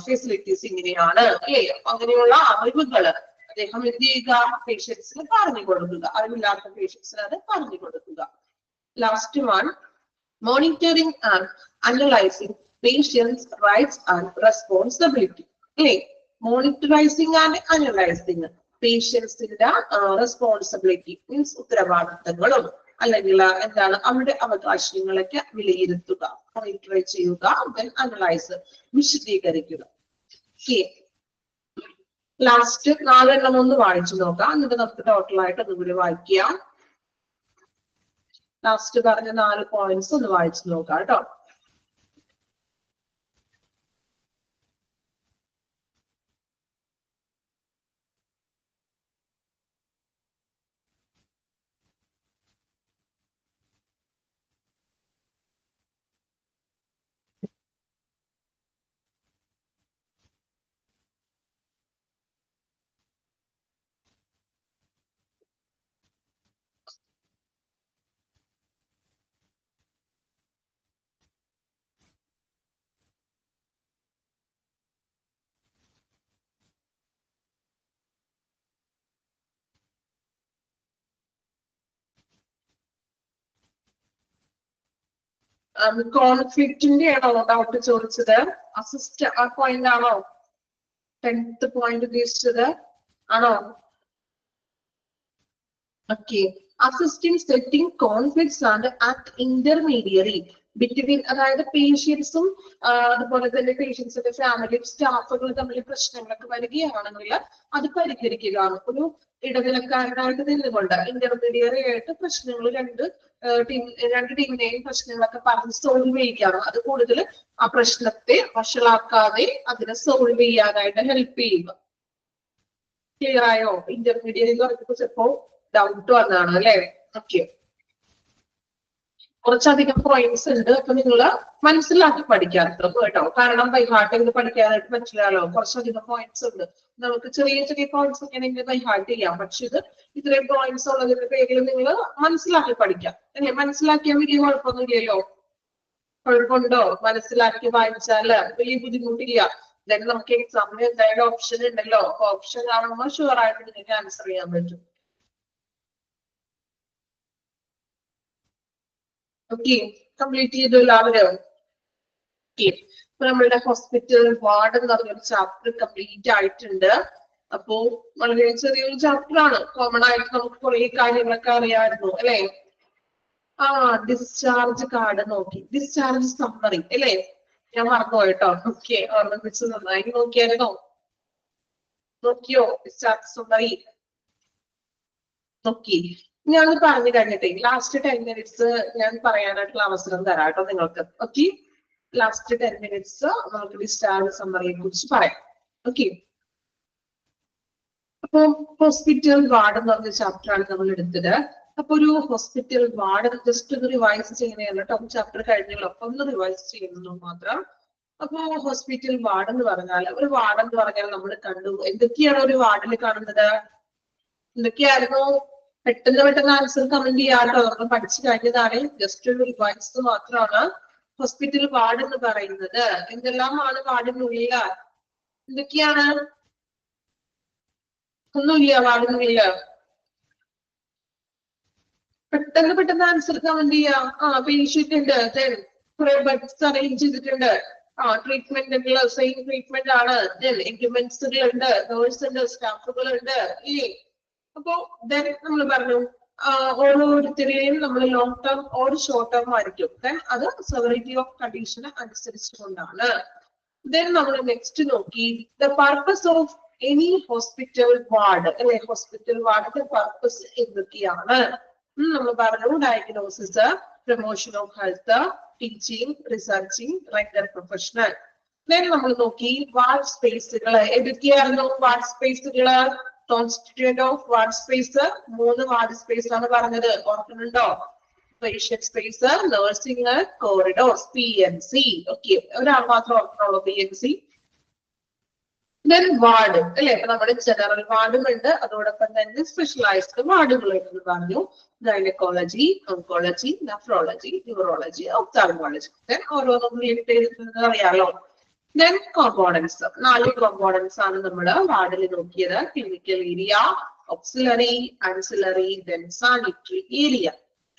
ഫെസിലിറ്റീസ് ഇങ്ങനെയാണ് അല്ലേ? അങ്ങനെയുള്ള അറിവുകൾ അദ്ദേഹം എന്ത് ചെയ്യുക? പേഷ്യൻസിന് പറഞ്ഞു കൊടുക്കുക, അറിവില്ലാത്ത പേഷ്യൻസിന് അത് പറഞ്ഞു കൊടുക്കുക. Last one, monitoring and analyzing patients' rights and responsibility. Okay, monitoring and analyzing പേഷ്യൻസിന്റെ റെസ്പോൺസിബിലിറ്റി മീൻസ് ഉത്തരവാദിത്തങ്ങളും അല്ലെങ്കിൽ എന്താണ് അവരുടെ അവകാശങ്ങളൊക്കെ വിലയിരുത്തുക, മോണിറ്റർ ചെയ്യുക, then അനലൈസ് വിശദീകരിക്കുക. ലാസ്റ്റ് 4 എണ്ണം ഒന്ന് വായിച്ചു നോക്കാം, എന്നിട്ട് നമുക്ക് ടോട്ടൽ ആയിട്ട് ഒന്നുകൂടി വായിക്കാം. ലാസ്റ്റ് പറഞ്ഞ 4 പോയിന്റ്സ് ഒന്ന് വായിച്ചു നോക്കാം കേട്ടോ. കോൺഫ്ലിക്റ്റിന്റെ ആണോ ഡൗട്ട് ചോദിച്ചത്? അസിസ്റ്റ് ആ പോയിന്റ് ആണോ 10th പോയിന്റ് ഉദ്ദേശിച്ചത് ആണോ? ഓക്കെ. അസിസ്റ്റിംഗ് സെറ്റിംഗ് കോൺഫ്ലിക്ട്സ് ആണ് അറ്റ് ഇന്റർമീഡിയറി ബിറ്റ്വീൻ, അതായത് പേഷ്യൻസും അതുപോലെ തന്നെ പേഷ്യൻസിന്റെ ഫാമിലിയും സ്റ്റാഫുകൾ തമ്മിൽ പ്രശ്നങ്ങളൊക്കെ വരികയാണെങ്കിൽ അത് പരിഹരിക്കുക. ഒരു ഇടനിലക്കാരനായിട്ട് നിന്നുകൊണ്ട് ഇന്റർമീഡിയറി ആയിട്ട് പ്രശ്നങ്ങൾ രണ്ട് ടീമിനെയും പ്രശ്നങ്ങളൊക്കെ പറഞ്ഞ് സോൾവ് ചെയ്യിക്കാണ്. അത് കൂടുതൽ ആ പ്രശ്നത്തെ വഷളാക്കാതെ അതിനെ സോൾവ് ചെയ്യാനായിട്ട് ഹെൽപ്പ് ചെയ്യുക. ക്ലിയർ ആയോ? ഇന്റർമീഡിയറി എന്ന് പറഞ്ഞപ്പോ ചിലപ്പോ ഡൗട്ട് വന്നതാണ് അല്ലെ? ഓക്കെ. കുറച്ചധികം പോയിന്റ്സ് ഉണ്ട്. അപ്പൊ നിങ്ങൾ മനസ്സിലാക്കി പഠിക്കാറുണ്ട് കേട്ടോ. കാരണം ബൈഹാർട്ട് ചെയ്ത് പഠിക്കാനായിട്ട് പറ്റില്ലല്ലോ. കുറച്ചധികം പോയിന്റ്സ് ഉണ്ട്. നമുക്ക് ചെറിയ ചെറിയ പോയിന്റ്സ് ഒക്കെ ആണെങ്കിൽ ബൈഹാർട്ട് ചെയ്യാം. പക്ഷെ ഇത്രയും പോയിന്റ്സ് ഉള്ളതിന്റെ പേരിൽ നിങ്ങൾ മനസ്സിലാക്കി പഠിക്കാം അല്ലെ? മനസ്സിലാക്കിയാൽ വലിയ കുഴപ്പമൊന്നുമില്ലല്ലോ. കുഴപ്പമുണ്ടോ? മനസ്സിലാക്കി വായിച്ചാല് വലിയ ബുദ്ധിമുട്ടില്ല. ദെൻ നമുക്ക് എക്സാമിന് എന്തായാലും ഓപ്ഷൻ ഉണ്ടല്ലോ. ഓപ്ഷൻ കാണുമ്പോൾ ഷുവർ ആയിട്ട് നിങ്ങൾക്ക് ആൻസർ ചെയ്യാൻ പറ്റും. ഓക്കെ, കംപ്ലീറ്റ് ചെയ്തു എല്ലാവരും? ഓക്കെ, ഇപ്പൊ നമ്മളുടെ ഹോസ്പിറ്റൽ വാർഡ് എന്ന് പറഞ്ഞൊരു ചാപ്റ്റർ കംപ്ലീറ്റ് ആയിട്ടുണ്ട്. അപ്പോ വളരെ ചെറിയൊരു ചാപ്റ്റർ ആണ്. കോമൺ ആയിട്ട് നമുക്ക് കുറെ കാര്യങ്ങളൊക്കെ അറിയാമായിരുന്നു അല്ലെ? ആ, ഡിസ്ചാർജ് കാർഡ് നോക്കി. ഡിസ്ചാർജ് സമ്മറി അല്ലേ? ഞാൻ മറന്നുപോയിട്ടോ. ഓക്കെ, ഓർമ്മിപ്പിച്ച് നന്നായി. നോക്കിയായിരുന്നോ? നോക്കിയോ ഡിസ്ചാർജ് സമ്മറി? നോക്കി. ഞാൻ പറഞ്ഞു കഴിഞ്ഞിട്ടേ ലാസ്റ്റ് 10 മിനിറ്റ്സ് ഞാൻ പറയാനായിട്ടുള്ള അവസരം തരാം കേട്ടോ നിങ്ങൾക്ക്. ഓക്കെ, ലാസ്റ്റ് 10 മിനിറ്റ്സ് നമുക്ക് ഡിസ്ചാർജ് സമ്മറിയെ കുറിച്ച് പറയാം. ഓക്കെ, അപ്പൊ ഹോസ്പിറ്റൽ വാർഡ് എന്ന് പറഞ്ഞ ചാപ്റ്റർ ആണ് നമ്മൾ എടുത്തത്. അപ്പൊ ഒരു ഹോസ്പിറ്റൽ വാർഡ് ജസ്റ്റ് ഒന്ന് റിവൈസ് ചെയ്യുന്നതാണ് കേട്ടോ. ചാപ്റ്റർ കഴിഞ്ഞല്ലോ, അപ്പൊ ഒന്ന് റിവൈസ് ചെയ്യുന്നു മാത്രം. അപ്പൊ ഹോസ്പിറ്റൽ വാർഡ് എന്ന് പറഞ്ഞാൽ, ഒരു വാർഡ് എന്ന് പറഞ്ഞാൽ നമ്മൾ കണ്ടു എന്തൊക്കെയാണ് ഒരു വാർഡിൽ കാണുന്നത്, എന്തൊക്കെയായിരുന്നു? പെട്ടെന്ന് ആൻസർ കമന്റ് ചെയ്യാട്ടോ. നമ്മൾ പഠിച്ചു കഴിഞ്ഞതാണ്. ജസ്റ്റ് ഒരു റിവൈസ് മാത്രമാണ്. ഹോസ്പിറ്റൽ വാർഡ് എന്ന് പറയുന്നത് എന്തെല്ലാമാണ് വാർഡിനുള്ളിൽ? എന്തൊക്കെയാണ്? ഒന്നുമില്ല വാർഡിനുള്ളിൽ. പെട്ടെന്ന് ആൻസർ കമന്റ് ചെയ്യാം. പേഷ്യന്റ് ഉണ്ട്, കുറെ ബെഡ്സ് അറേഞ്ച് ചെയ്തിട്ടുണ്ട്. ട്രീറ്റ്മെന്റ് സെയിം ട്രീറ്റ്മെന്റ് ആണ്. എക്യുപ്മെന്റ്സുകളുണ്ട്, നേഴ്സ് ഉണ്ട്, സ്റ്റാഫുകൾ ഉണ്ട് ഇല്ലേ? അപ്പോ ദെൻ നമ്മൾ പറഞ്ഞു ഓരോരുത്തരെയും നമ്മൾ long term or short term ആയിരിക്കും. ദെൻ അത് സെവറിറ്റി ഓഫ് കണ്ടീഷന് അനുസരിച്ചുകൊണ്ടാണ്. ദെൻ നമ്മൾ നെക്സ്റ്റ് നോക്കി the purpose of any hospital ward അല്ലെ? ഹോസ്പിറ്റൽ വാർഡിന്റെ പർപ്പസ് എന്തൊക്കെയാണ് നമ്മൾ പറഞ്ഞു? Diagnosis, promotion of health, teaching, researching, regular professional. Then നമ്മൾ നോക്കി വാർഡ് സ്പേസുകൾ ഏതൊക്കെയായിരുന്നു? വാർഡ് സ്പേസുകള് constituent of ward space 3 ward space ആണ് പറഞ്ഞത്. ഓർക്കുന്നുണ്ടോ? Patient space, nursing corridors, PNC. Okay, ഒരാൾ മാത്രം ഓർക്കണുള്ളൂ PNC. ദെൻ വാർഡ് അല്ലെ? അപ്പൊ നമ്മുടെ ജനറൽ വാർഡും ഉണ്ട്, അതോടൊപ്പം തന്നെ സ്പെഷ്യലൈസ്ഡ് വാർഡുകൾ എന്ന് പറഞ്ഞു. Gynaecology, oncology, nephrology, neurology, ophthalmology. Then ഓരോന്നും അറിയാലോ. ദെൻ കോമ്പോണൻസ് 4 കോമ്പോണൻസ് ആണ് നമ്മൾ വാർഡിൽ നോക്കിയത്. Clinical area, auxiliary, ancillary, then sanitary area.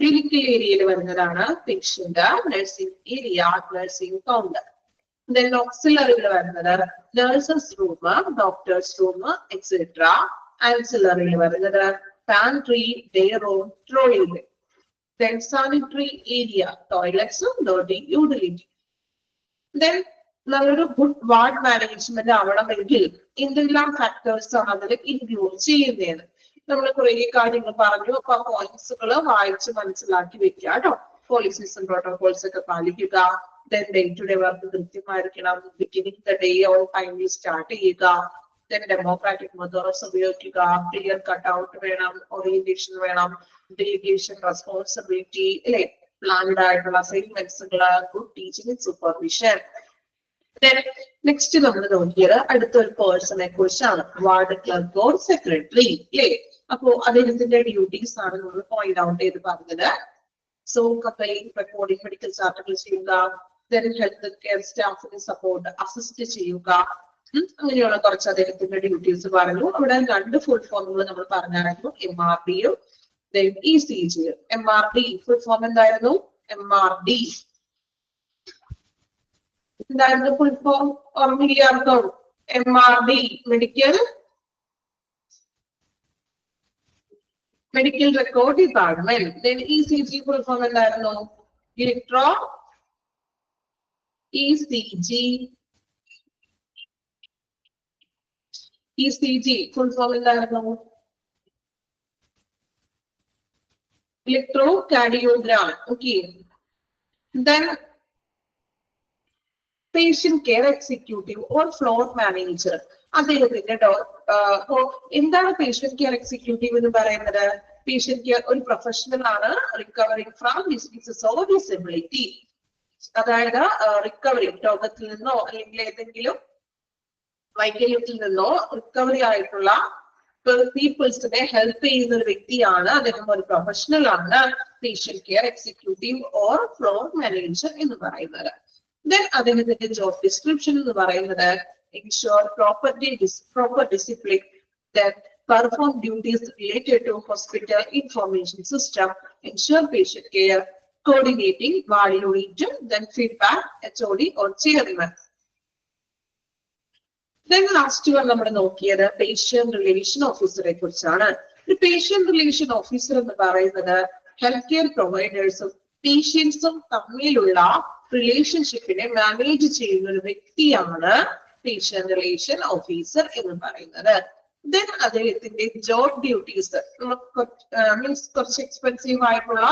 Clinical ഏരിയയിൽ വരുന്നതാണ് patient, nursing area, nursing counter. Then ഓക്സിലറിയിൽ വരുന്നത് nurses room, doctors room, etcetera. ആൻസിലറിയിൽ വരുന്നത് pantry, day room, trolley. Then sanitary area, ടോയ്ലറ്റ്സും ലോഡിംഗ് യൂട്ടിലിറ്റി. ദെൻ നല്ലൊരു ഗുഡ് വാർഡ് മാനേജ്മെന്റ് ആവണമെങ്കിൽ എന്തെല്ലാം ഫാക്ടേഴ്സ് ആണ് അതിൽ ഇൻക്ലൂഡ് ചെയ്യുന്നത്? നമ്മൾ കുറെ കാര്യങ്ങൾ പറഞ്ഞു. അപ്പൊ ആ പോയിന്റ്സുകൾ വായിച്ച് മനസ്സിലാക്കി വെക്കുക കേട്ടോ. പോളിസീസും പ്രോട്ടോകോൾസ് ഒക്കെ പാലിക്കുക. then day to day work കൃത്യമായിരിക്കണം. ബിഗിനിങ് ദ ഡേ ഓൺ ടൈമിൽ സ്റ്റാർട്ട് ചെയ്യുക. then ഡെമോക്രാറ്റിക് മെത്തേഡ്സ് ഉപയോഗിക്കുക. ക്ലിയർ കട്ട് ഔട്ട് വേണം, ഓറിയന്റേഷൻ വേണം, ഡെലിഗേഷൻ റെസ്പോൺസിബിലിറ്റി അല്ലെ, പ്ലാൻഡ് ആയിട്ടുള്ള അസൈൻമെന്റ്സുകള്, ഗുഡ് ടീച്ചിങ് സൂപ്പർവിഷൻ. നെക്സ്റ്റ് നമ്മൾ നോക്കിയത് അടുത്തൊരു പേഴ്സണെ കുറിച്ചാണ്, വാർഡ് ക്ലർക്ക് ഓർ സെക്രട്ടറി അല്ലേ. അപ്പോ അദ്ദേഹത്തിന്റെ ഡ്യൂട്ടീസ് ആണ് നമ്മൾ പോയിന്റ് ഔട്ട് ചെയ്ത് പറഞ്ഞത്. സോ കമ്പൈനിങ്, റെക്കോർഡിംഗ്, മെഡിക്കൽ ചാർട്ടുകൾ ചെയ്യുക, ഹെൽത്ത് കെയർ സ്റ്റാഫിന് സപ്പോർട്ട് അസിസ്റ്റ് ചെയ്യുക, അങ്ങനെയുള്ള കുറച്ച് അദ്ദേഹത്തിന്റെ ഡ്യൂട്ടീസ് പറഞ്ഞു. അവിടെ 2 ഫുൾ ഫോമുകൾ നമ്മൾ പറഞ്ഞായിരുന്നു, MRD-യും ECG-യും. MRD ഫുൾ ഫോം എന്തായിരുന്നു? MRD എന്തായിരുന്നു ഫുൾ ഫോം? ഓർമ്മയില്ലാർക്കോ? MRD medical record department. ECG full form എന്തായിരുന്നു? ഇലക്ട്രോ ECG ഫുൾ ഫോം എന്തായിരുന്നു? Electrocardiogram. Okay. then patient care executive or floor manager. അദ്ദേഹത്തിന്റെ എന്താണ് പേഷ്യന്റ് കെയർ എക്സിക്യൂട്ടീവ് എന്ന് പറയുന്നത്? പേഷ്യന്റ് കെയർ ഒരു പ്രൊഫഷണൽ ആണ്, recovering from diseases or disability. അതായത് recovery, രോഗത്തിൽ നിന്നോ അല്ലെങ്കിൽ ഏതെങ്കിലും വൈകല്യത്തിൽ നിന്നോ റിക്കവറി ആയിട്ടുള്ള പീപ്പിൾസിനെ ഹെൽപ്പ് ചെയ്യുന്ന ഒരു വ്യക്തിയാണ്. അദ്ദേഹം ഒരു പ്രൊഫഷണൽ ആണ്, patient care executive or floor manager എന്ന് പറയുന്നത്. then അദ്ദേഹത്തിന്റെ ജോബ് ഡിസ്ക്രിപ്ഷൻ എന്ന് പറയുന്നത് ensure proper discipline, then perform duties related to hospital information system, ensure patient care, coordinating ward unit, then feedback HOD or chairman. then last one നമ്മൾ നോക്കിയത് patient relation ഓഫീസറെ കുറിച്ചാണ്. ഒരു പേഷ്യന്റ് റിലേഷൻ ഓഫീസർ എന്ന് പറയുന്നത് health care പ്രൊവൈഡേഴ്സും പേഷ്യൻസും തമ്മിലുള്ള റിലേഷൻഷിപ്പിനെ manage ചെയ്യുന്ന ഒരു വ്യക്തിയാണ് പേഷ്യന്റ് റിലേഷൻ ഓഫീസർ എന്ന് പറയുന്നത്. then അദ്ദേഹത്തിന്റെ ജോബ് ഡ്യൂട്ടീസ് മീൻസ് കുറച്ച് എക്സ്പെൻസീവ് ആയിട്ടുള്ള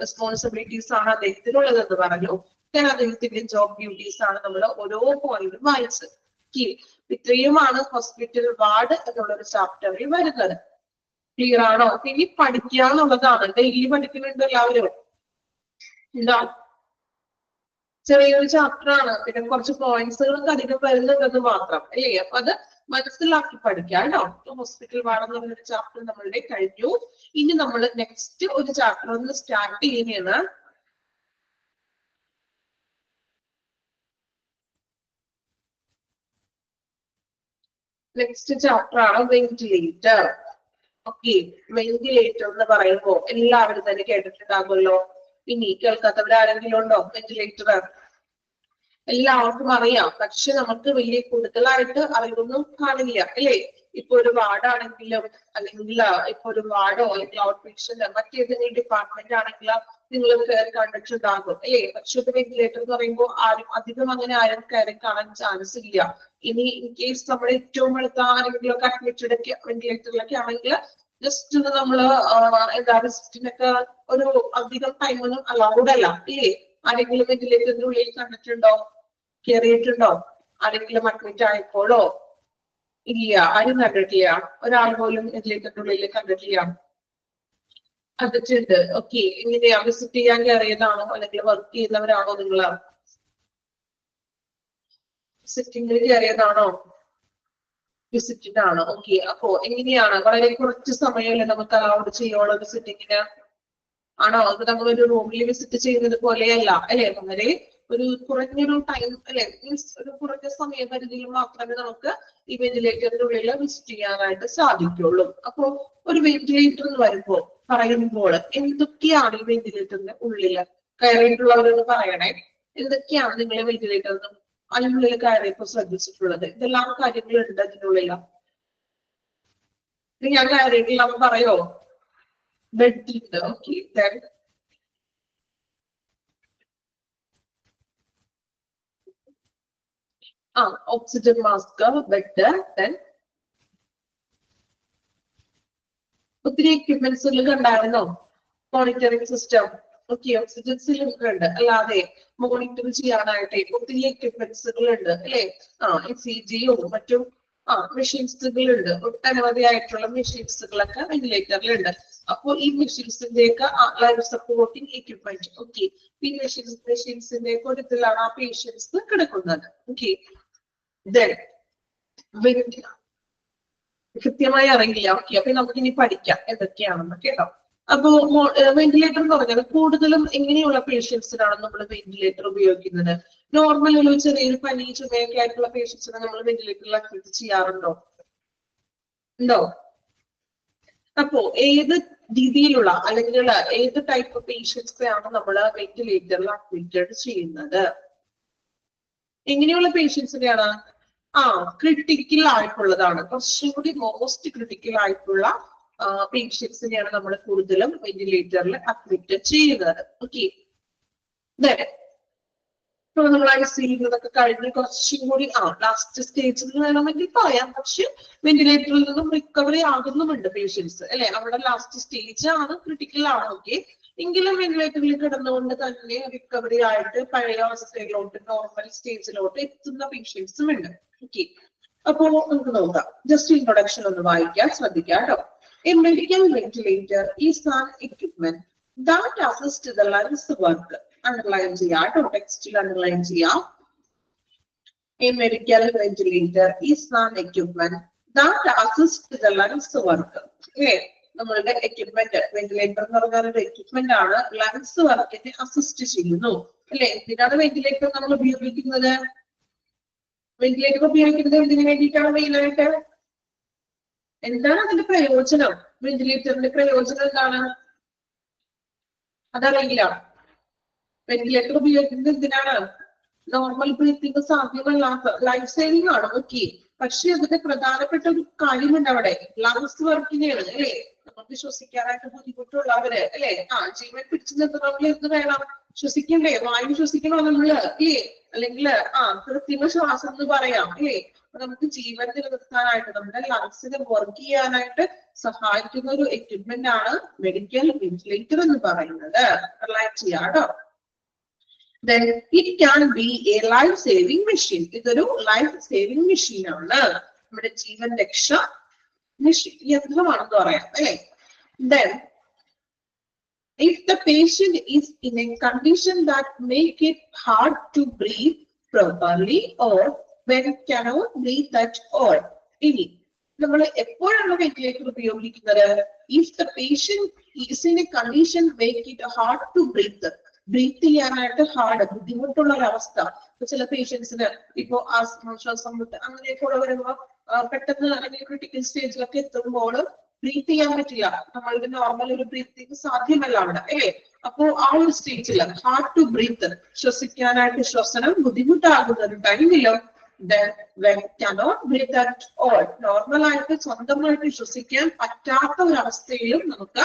റെസ്പോൺസിബിലിറ്റീസ് ആണ് അദ്ദേഹത്തിനുള്ളത് എന്ന് പറഞ്ഞു. then അദ്ദേഹത്തിന്റെ ജോബ് ഡ്യൂട്ടീസ് ആണ് നമ്മൾ ഓരോ പോയിന്റും വായിച്ചത്. ഇത്രയുമാണ് ഹോസ്പിറ്റൽ വാർഡ് എന്നുള്ള ഒരു ചാപ്റ്ററിൽ വരുന്നത്. ക്ലിയർ ആണോ? ഇനി പഠിക്കുക എന്നുള്ളതാണ്. ഡെയിലി പഠിക്കുന്നുണ്ട് എല്ലാവരും? എന്താ, ചെറിയൊരു ചാപ്റ്റർ ആണ്, പിന്നെ കുറച്ച് പോയിന്റ്സുകൾക്ക് അധികം വരുന്നുണ്ടെന്ന് മാത്രം അല്ലേ. അപ്പൊ അത് മനസ്സിലാക്കി പഠിക്കാം കേട്ടോ. ഹോസ്പിറ്റൽ വാർഡ് എന്ന് പറഞ്ഞൊരു ചാപ്റ്റർ നമ്മളുടെ കഴിഞ്ഞു. ഇനി നമ്മൾ നെക്സ്റ്റ് ഒരു ചാപ്റ്റർ ഒന്ന് സ്റ്റാർട്ട് ചെയ്യുന്നതാണ്. നെക്സ്റ്റ് ചാപ്റ്റർ ആണ് വെന്റിലേറ്റർ. ഓക്കെ, വെന്റിലേറ്റർ എന്ന് പറയുമ്പോൾ എല്ലാവരും തന്നെ കേട്ടിട്ടുണ്ടാകുമല്ലോ. ഇനി കേൾക്കാത്തവരാരെങ്കിലും ഉണ്ടോ? വെന്റിലേറ്റർ എല്ലാവർക്കും അറിയാം, പക്ഷെ നമുക്ക് വലിയ കൂടുതലായിട്ട് അറിവൊന്നും കാണില്ല അല്ലേ. ഇപ്പൊ ഒരു വാർഡാണെങ്കിലും അല്ലെങ്കിൽ ഇപ്പൊ ഒരു വാർഡോ അല്ലെങ്കിൽ ഔട്ട് പേഷ്യന്റ് മറ്റേതെങ്കിലും ഡിപ്പാർട്ട്മെന്റ് ആണെങ്കിലും നിങ്ങൾ കയറി കണ്ടിട്ടുണ്ടാകും അല്ലേ. പക്ഷെ ഒരു വെന്റിലേറ്റർ എന്ന് പറയുമ്പോൾ അധികം അങ്ങനെ ആരും കയറി കാണാൻ ചാൻസ് ഇല്ല. ഇനി ഇൻ കേസ് നമ്മൾ ഏറ്റവും അടുത്ത ആരെങ്കിലും ഒക്കെ അഡ്മിറ്റഡ് ഒക്കെ വെന്റിലേറ്ററിലൊക്കെ ആണെങ്കിൽ ജസ്റ്റ് ഒന്ന് നമ്മള് എന്താ വിസിറ്റിനൊക്കെ ഒരു അധികം ടൈമൊന്നും അലൗഡ് അല്ല ഇല്ലേ. ആരെങ്കിലും വെന്റിലേറ്ററിന്റെ ഉള്ളിൽ കണ്ടിട്ടുണ്ടോ? കയറിയിട്ടുണ്ടോ? ആരെങ്കിലും അഡ്മിറ്റ് ആയപ്പോഴോ? ഇല്ല, ആരും കണ്ടിട്ടില്ല. ഒരാൾ പോലും വെന്റിലേറ്ററിന്റെ ഉള്ളിൽ കണ്ടിട്ടില്ല. കണ്ടിട്ടുണ്ട്. ഓക്കെ, എങ്ങനെയാ, വിസിറ്റ് ചെയ്യാൻ കയറിയതാണോ അല്ലെങ്കിൽ വർക്ക് ചെയ്യുന്നവരാണോ നിങ്ങള്? വിസിറ്റിംഗിൽ കയറിയതാണോ? വിസിറ്റിംഗ് ആണോ? ഓക്കെ, അപ്പോ എങ്ങനെയാണ്? വളരെ കുറച്ച് സമയമല്ലേ നമുക്ക് അലൗഡ് ചെയ്യുള്ളൂ വിസിറ്റിങ്ങിന് ആണോ? അത് നമ്മളൊരു റൂമിൽ വിസിറ്റ് ചെയ്യുന്നത് പോലെയല്ല അല്ലെ. വളരെ ഒരു കുറഞ്ഞൊരു ടൈം അല്ലെ, മീൻസ് ഒരു കുറഞ്ഞ സമയപരിധിയിൽ മാത്രമേ നമുക്ക് ഈ വെന്റിലേറ്ററിന്റെ ഉള്ളിൽ വിസിറ്റ് ചെയ്യാനായിട്ട് സാധിക്കുള്ളൂ. അപ്പോ ഒരു വെന്റിലേറ്റർ എന്ന് പറയുമ്പോൾ എന്തൊക്കെയാണ് ഈ വെന്റിലേറ്ററിന്റെ ഉള്ളിൽ കയറിയിട്ടുള്ളവരെന്ന് പറയണേ. എന്തൊക്കെയാണ് നിങ്ങൾ വെന്റിലേറ്ററിന് അതിനുള്ളിൽ കയറിയപ്പോ ശ്രദ്ധിച്ചിട്ടുള്ളത്? ഇതെല്ലാം കാര്യങ്ങളുണ്ട് അതിനുള്ളിൽ. ഞാൻ കയറിയിട്ടില്ല പറയോ? ബെഡ് ഉണ്ട്. Okay, oxygen mask, bed, then ഒത്തിരി എക്യുപ്മെന്റ്സുകൾ ഉണ്ടായിരുന്നോ? Monitoring system, okay, oxygen cylinder ഉണ്ട്. അല്ലാതെ മോണിറ്റർ ചെയ്യാനായിട്ട് ഒത്തിരി എക്യുപ്മെന്റ്സുകൾ ഉണ്ട് അല്ലെ? ECG-യും മറ്റും മെഷീൻസുകളുണ്ട്. ഒട്ടനവധിയായിട്ടുള്ള മെഷീൻസുകളൊക്കെ വെന്റിലേറ്ററിലുണ്ട്. അപ്പൊ ഈ മെഷീൻസിന്റെയൊക്കെ ലൈഫ് സപ്പോർട്ടിങ് എക്യുപ്മെന്റ്, ഓക്കെ, ഈ മെഷീൻസിന്റെ കൂട്ടത്തിലാണ് ആ പേഷ്യൻസ് കിടക്കുന്നത്. ഓക്കെ, കൃത്യമായി അറിയില്ല. ഓക്കെ, അപ്പൊ നമുക്ക് ഇനി പഠിക്കാം എന്തൊക്കെയാണെന്ന് കേട്ടോ. അപ്പോ വെന്റിലേറ്റർ എന്ന് പറഞ്ഞാൽ കൂടുതലും എങ്ങനെയുള്ള പേഷ്യൻസിനാണ് നമ്മൾ വെന്റിലേറ്റർ ഉപയോഗിക്കുന്നത്? നോർമൽ ഒരു ചെറിയൊരു പനി ചുമയൊക്കെ ആയിട്ടുള്ള പേഷ്യൻസിനെ നമ്മൾ വെന്റിലേറ്ററിൽ അഡ്മിറ്റ് ചെയ്യാറുണ്ടോ? ഉണ്ടോ? അപ്പോ ഏത് രീതിയിലുള്ള അല്ലെങ്കിൽ ഏത് ടൈപ്പ് പേഷ്യൻസിനെയാണ് നമ്മൾ വെന്റിലേറ്ററിൽ അഡ്മിറ്റഡ് ചെയ്യുന്നത്? എങ്ങനെയുള്ള പേഷ്യൻസിനെയാണ്? ക്രിട്ടിക്കൽ ആയിട്ടുള്ളതാണ്. കുറച്ചും കൂടി മോസ്റ്റ് ക്രിട്ടിക്കൽ ആയിട്ടുള്ള പേഷ്യൻസിനെയാണ് നമ്മൾ കൂടുതലും വെന്റിലേറ്ററിൽ അഡ്മിറ്റ് ചെയ്യുന്നത്. ഓക്കെ, ഇപ്പൊ നമ്മൾ ICU-ന്നൊക്കെ കഴിഞ്ഞ് കുറച്ചും കൂടി ലാസ്റ്റ് സ്റ്റേജിൽ വേണമെങ്കിൽ പറയാം. പക്ഷെ വെന്റിലേറ്ററിൽ നിന്നും റിക്കവറി ആകുന്നുമുണ്ട് പേഷ്യൻസ് അല്ലെ? അവിടെ ലാസ്റ്റ് സ്റ്റേജ് ആണ്, ക്രിട്ടിക്കൽ ആണ്. ഓക്കെ, എങ്കിലും വെന്റിലേറ്ററിൽ കിടന്നുകൊണ്ട് തന്നെ റിക്കവറി ആയിട്ട് പഴയ അവസ്ഥയിലോട്ട്, നോർമൽ സ്റ്റേജിലോട്ട് എത്തുന്ന പേഷ്യൻസും ഉണ്ട്. ഓക്കെ, അപ്പോ നമുക്ക് നോക്കാം. ജസ്റ്റ് ഇൻട്രൊഡക്ഷൻ ഒന്ന് വായിക്കാൻ ശ്രദ്ധിക്കാം കേട്ടോ. A medical ventilator is an equipment that assists the lungs work. Underline ചെയ്യാം കേട്ടോ, ടെക്സ്റ്റിൽ അണ്ടർലൈൻ ചെയ്യാം. A medical ventilator is an equipment that assists the lungs work. Okay, നമ്മളുടെ എക്യുപ്മെന്റ്, വെന്റിലേറ്റർ എന്ന് പറഞ്ഞാൽ ഒരു എക്യുപ്മെന്റ് ആണ്, ലങ്സ് വർക്കിനെ അസിസ്റ്റ് ചെയ്യുന്നു അല്ലെ? എന്തിനാണ് വെന്റിലേറ്റർ നമ്മൾ ഉപയോഗിക്കുന്നത്? വെന്റിലേറ്റർ ഉപയോഗിക്കുന്നത് എന്തിനു വേണ്ടിയിട്ടാണ് മെയിനായിട്ട്? എന്താണ് അതിന്റെ പ്രയോജനം? വെന്റിലേറ്ററിന്റെ പ്രയോജനം എന്താണ്? അതറിയില്ല. വെന്റിലേറ്റർ ഉപയോഗിക്കുന്നത് എന്തിനാണ്? നോർമൽ ബ്രീത്തിങ് സാധ്യമല്ലാത്ത, ലൈഫ് സേവിങ് ആണ്. ഓക്കെ, പക്ഷെ അതിന്റെ പ്രധാനപ്പെട്ട ഒരു കാര്യമുണ്ട് അവിടെ, ലങ്സ് വർക്കിനെയാണ് അല്ലെ? നമുക്ക് ശ്വസിക്കാനായിട്ട് ബുദ്ധിമുട്ടുള്ളവര് അല്ലെ? ജീവൻ പിടിച്ചു നിർത്തണമെങ്കിൽ എന്ത് വേണം? ശ്വസിക്കണ്ടേ? വായു ശ്വസിക്കണോ നമ്മള് അല്ലേ? അല്ലെങ്കിൽ കൃത്രിമ ശ്വാസം എന്ന് പറയാം അല്ലേ? നമുക്ക് ജീവൻ നിലനിർത്താനായിട്ട്, നമ്മുടെ ലങ്സിനെ വർക്ക് ചെയ്യാനായിട്ട് സഹായിക്കുന്ന ഒരു എക്യുപ്മെന്റ് ആണ് മെഡിക്കൽ വെന്റിലേറ്റർ എന്ന് പറയുന്നത്. ചെയ്യാട്ടോ. Then it can be a life saving machine. ഇതൊരു ലൈഫ് സേവിംഗ് മെഷീൻ ആണ്, നമ്മുടെ ജീവൻ രക്ഷ യന്ത്രമാണെന്ന് പറയാം അല്ലെ? Then if the patient is in a condition that make it hard to breathe properly or when cannot breathe at all, ഇനി നമ്മൾ എപ്പോഴാണ് ventilator ഉപയോഗിക്കുന്നത്? If the patient is in a condition make it hard to breathe, breathe ചെയ്യാനായിട്ട് hard, ബുദ്ധിമുട്ടുള്ള ഒരവസ്ഥ. ഇപ്പൊ ചില പേഷ്യൻസിന് ഇപ്പോ ആസ്മ, ശ്വാസം മുട്ട് അങ്ങനെയൊക്കെ ഉള്ള വരുമ്പോ പെട്ടെന്ന് അല്ലെങ്കിൽ ക്രിട്ടിക്കൽ സ്റ്റേജിലൊക്കെ എത്തുമ്പോൾ ബ്രീത്ത് ചെയ്യാൻ പറ്റില്ല, നമ്മളുടെ നോർമൽ ഒരു ബ്രീത്തിങ് സാധ്യമല്ല അവിടെ അല്ലേ? അപ്പോ ആ ഒരു സ്റ്റേജിൽ ഹാർഡ് ടു ബ്രീത്ത്, ശ്വസിക്കാനായിട്ട് ശ്വസനം ബുദ്ധിമുട്ടാകുന്ന ഒരു ടൈമിലും നോർമലായിട്ട് സ്വന്തമായിട്ട് ശ്വസിക്കാൻ പറ്റാത്ത ഒരു അവസ്ഥയിലും നമുക്ക്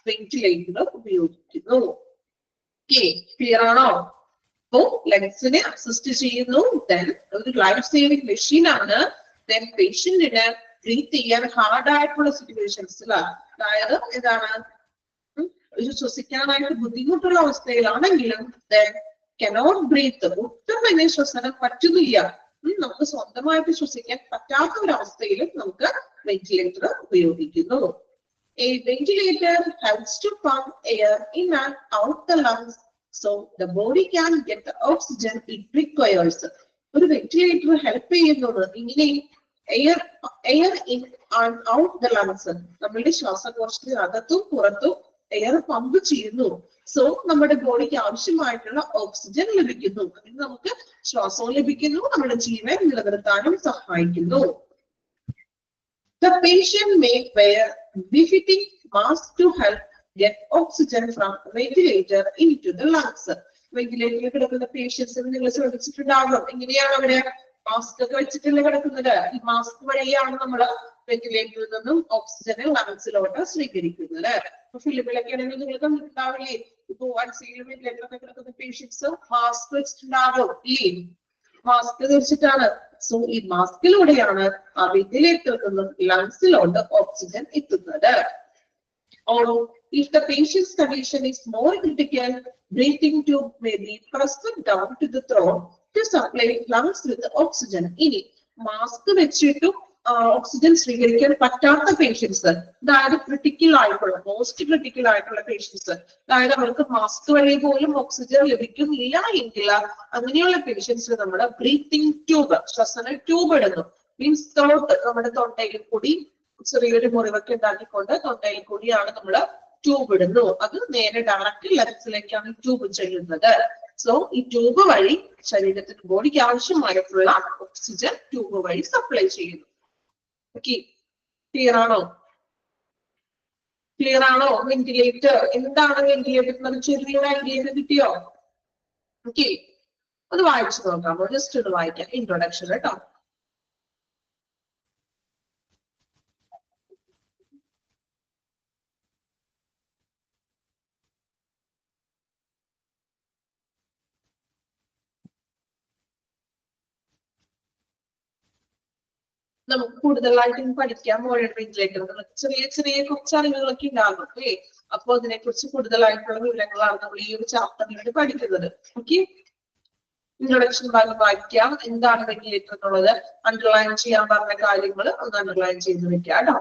വെന്റിലേറ്റർ ഉപയോഗിക്കുന്നു. ക്ലിയർ ആണോ? അപ്പോ ലങ്സിനെ അസിസ്റ്റ് ചെയ്യുന്നു. ഒരു ലൈഫ് സേവിംഗ് മെഷീൻ ആണ്. പേഷ്യന്റിന് ബ്രീത്ത് ചെയ്യാൻ ഹാർഡ് ആയിട്ടുള്ള സിറ്റുവേഷൻസിൽ, അതായത് എന്താണ്, ഒരു ശ്വസിക്കാനായിട്ട് ബുദ്ധിമുട്ടുള്ള അവസ്ഥയിലാണെങ്കിലും കനോട്ട് ബ്രീത്ത്, ഒട്ടും തന്നെ ശ്വസനം പറ്റുന്നില്ല, നമുക്ക് സ്വന്തമായിട്ട് ശ്വസിക്കാൻ പറ്റാത്ത ഒരു അവസ്ഥയിലും നമുക്ക് വെന്റിലേറ്റർ ഉപയോഗിക്കുന്നു. A ventilator helps to pump air in and out the lungs so the body can get the oxygen it requires. ഒരു വെന്റിലേറ്റർ ഹെൽപ്പ് ചെയ്യുന്നത് ഇങ്ങനെ air in and out the lungs, നമ്മളുടെ ശ്വാസകോശത്തിന് അകത്തും പുറത്തും എയർ പമ്പ് ചെയ്യുന്നു. So നമ്മുടെ ബോഡിക്ക് ആവശ്യമായിട്ടുള്ള ഓക്സിജൻ ലഭിക്കുന്നു, അതിന് നമുക്ക് ശ്വാസവും ലഭിക്കുന്നു, നമ്മുടെ ജീവൻ നിലനിർത്താനും സഹായിക്കുന്നു. The patient may wear befitting mask to help get oxygen from ventilator into the lungs. വെന്റിലേറ്ററിൽ കിടക്കുന്ന പേഷ്യൻസിന് നിങ്ങൾ ശ്രദ്ധിച്ചിട്ടുണ്ടാകും, എങ്ങനെയാണ് അവര് മാസ്ക് ഒക്കെ വെച്ചിട്ടല്ലേ കിടക്കുന്നത്? ഈ മാസ്ക് വഴിയാണ് നമ്മൾ വെന്റിലേറ്ററിൽ നിന്നും ഓക്സിജനെ ലങ്സിലോട്ട് സ്വീകരിക്കുന്നത്. ഇപ്പൊ ഫിലിമിലൊക്കെ ആണെങ്കിൽ നിങ്ങൾ കണ്ടിട്ടുണ്ടാവില്ലേ, ഇപ്പൊ ICU വെന്റിലേറ്ററിലൊക്കെ കിടക്കുന്ന പേഷ്യൻസ് മാസ്ക് വെച്ചിട്ടുണ്ടാകും ഇല്ലേ? മാസ്ക് ധരിച്ചിട്ടാണ്. സോ ഈ മാസ്കിലൂടെയാണ് ആ വെന്റിലേറ്ററിൽ നിന്നും ലങ്സിലോട്ട് ഓക്സിജൻ എത്തുന്നത്. Or if the patient's condition is more critical, breathing tube may be pressed down to the throat to supply lungs with oxygen. ഇനി മാസ്ക് വെച്ചിട്ടും ഓക്സിജൻ സ്വീകരിക്കാൻ പറ്റാത്ത പേഷ്യൻസ്, അതായത് ക്രിട്ടിക്കൽ ആയിട്ടുള്ള മോസ്റ്റ് ക്രിട്ടിക്കൽ ആയിട്ടുള്ള പേഷ്യൻസ്, അതായത് അവർക്ക് മാസ്ക് വഴി പോലും ഓക്സിജൻ ലഭിക്കുന്നില്ല എങ്കിൽ അങ്ങനെയുള്ള പേഷ്യൻസിന് നമ്മുടെ ബ്രീത്തിങ് ട്യൂബ്, ശ്വസന ട്യൂബ് ഇടുന്നു. മീൻസ് ത്രോട്ട്, നമ്മുടെ തൊണ്ടയിൽ കൂടി ചെറിയൊരു മുറിവൊക്കെ ഉണ്ടാക്കിക്കൊണ്ട് തൊണ്ടയിൽ കൂടിയാണ് നമ്മൾ ട്യൂബ് ഇടുന്നു. അത് നേരെ ഡയറക്റ്റ് ലങ്സിലേക്കാണ് ട്യൂബ് ചെല്ലുന്നത്. സോ ഈ ട്യൂബ് വഴി ശരീരത്തിന് ബോഡിക്ക് ആവശ്യമായിട്ടുള്ള ഓക്സിജൻ ട്യൂബ് വഴി സപ്ലൈ ചെയ്യുന്നു. ഓക്കെ, ക്ലിയർ ആണോ? ക്ലിയർ ആണോ? വെന്റിലേറ്റർ എന്താണ്? വെന്റിലേറ്റർ എന്നൊരു ചെറിയൊരു ഐഡിയ കിട്ടിയോ? ഓക്കെ, അത് വായിച്ചു നോക്കാമോ? ജസ്റ്റ് ഒന്ന് വായിക്കാം ഇൻട്രൊഡക്ഷൻ കേട്ടോ. നമുക്ക് കൂടുതലായിട്ട് പഠിക്കാൻ വെന്റിലേറ്റർ ചെറിയ ചെറിയ കുറച്ച് അറിവുകളൊക്കെ ഉണ്ടാകും. ഓക്കെ, അപ്പൊ അതിനെ കുറിച്ച് കൂടുതലായിട്ടുള്ള വിവരങ്ങളാണ് നമ്മൾ ഈ ഒരു ചാപ്റ്ററിലൂടെ പഠിക്കുന്നത്. ഓക്കെ, ഇൻട്രൊഡക്ഷൻ ഭാഗം വായിക്കാം. എന്താണ് വെന്റിലേറ്റർ എന്നുള്ളത് അണ്ടർലൈൻ ചെയ്യാൻ പറഞ്ഞ കാര്യങ്ങൾ ഒന്ന് അണ്ടർലൈൻ ചെയ്ത് വെക്കാം കേട്ടോ.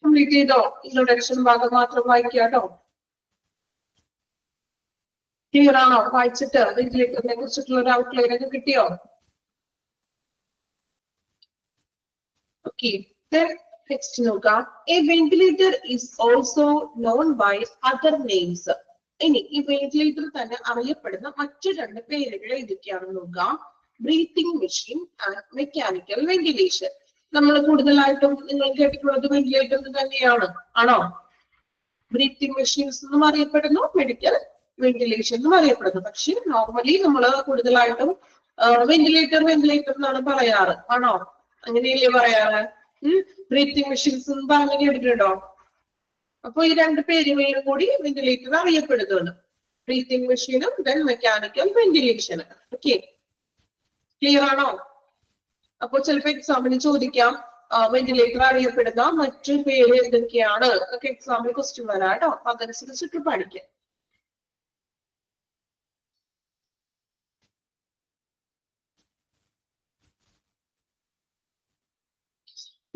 കംപ്ലീറ്റ് ചെയ്തോ? ഇൻട്രൊഡക്ഷൻ ഭാഗം മാത്രം വായിക്കാട്ടോ. ക്ലിയർ ആണോ? വായിച്ചിട്ട് വെന്റിലേറ്ററിനെ കുറിച്ചിട്ടുള്ള ഒരു ഔട്ട്ലൈൻ ഒക്കെ കിട്ടിയോ? ഓക്കെ, നെക്സ്റ്റ് നോക്കാം. A ventilator is also known by other names. ഇനി ഈ വെന്റിലേറ്റർ തന്നെ അറിയപ്പെടുന്ന മറ്റു രണ്ട് പേരുകൾ ഏതൊക്കെയാണെന്ന് നോക്കാം. Breathing machine and mechanical ventilation. നമ്മൾ കൂടുതലായിട്ടും നിങ്ങൾ കേട്ടിട്ടുള്ളത് വെന്റിലേറ്റർ തന്നെയാണ്, ആണോ? ബ്രീത്തിങ് മെഷീൻസ് എന്നും അറിയപ്പെടുന്നു, മെഡിക്കൽ വെന്റിലേഷൻ എന്നും അറിയപ്പെടുന്നു. പക്ഷെ നോർമലി നമ്മൾ കൂടുതലായിട്ടും വെന്റിലേറ്റർ വെന്റിലേറ്റർ എന്നാണ് പറയാറ്, ആണോ? അങ്ങനെയല്ലേ പറയാറ്? ബ്രീത്തിങ് മെഷീൻസ് എന്ന് പറഞ്ഞു കേട്ടിട്ടുണ്ടോ? അപ്പൊ ഈ രണ്ട് പേരുകളിലും കൂടി വെന്റിലേറ്റർ അറിയപ്പെടുന്നുണ്ട്. ബ്രീത്തിങ് മെഷീനും ദെൻ മെക്കാനിക്കൽ വെന്റിലേഷനും. ഓക്കെ, ക്ലിയർ ആണോ? അപ്പൊ ചിലപ്പോ എക്സാമിന് ചോദിക്കാം വെന്റിലേറ്റർ അറിയപ്പെടുന്ന മറ്റു പേര് എന്തൊക്കെയാണ് ഒക്കെ എക്സാമിന് ക്വസ്റ്റ്യൻ വരാം കേട്ടോ. അപ്പൊ അതനുസരിച്ചിട്ട് പഠിക്കാം.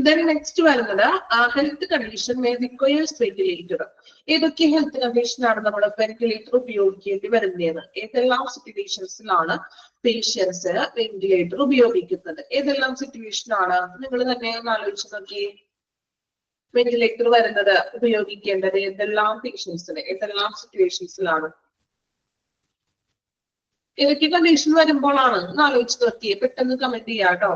Then next വരുന്നത് health condition may requires ventilator. ഏതൊക്കെ ഹെൽത്ത് കണ്ടീഷനാണ് നമ്മൾ വെന്റിലേറ്റർ ഉപയോഗിക്കേണ്ടി വരുന്നത്? ഏതെല്ലാം സിറ്റുവേഷൻസിലാണ് പേഷ്യൻസ് വെന്റിലേറ്റർ ഉപയോഗിക്കുന്നത്? ഏതെല്ലാം സിറ്റുവേഷനാണ്? നിങ്ങൾ തന്നെ ഒന്ന് ആലോചിച്ച് നോക്കി. വെന്റിലേറ്റർ വരുന്നത് ഉപയോഗിക്കേണ്ടത് ഏതെല്ലാം പേഷ്യൻസിന്, ഏതെല്ലാം സിറ്റുവേഷൻസിലാണ്? ഏതൊക്കെ കണ്ടീഷൻ വരുമ്പോഴാണ് ഒന്ന് ആലോചിച്ച് നോക്കിയേ. പെട്ടെന്ന് കമന്റ് ചെയ്യാം കേട്ടോ.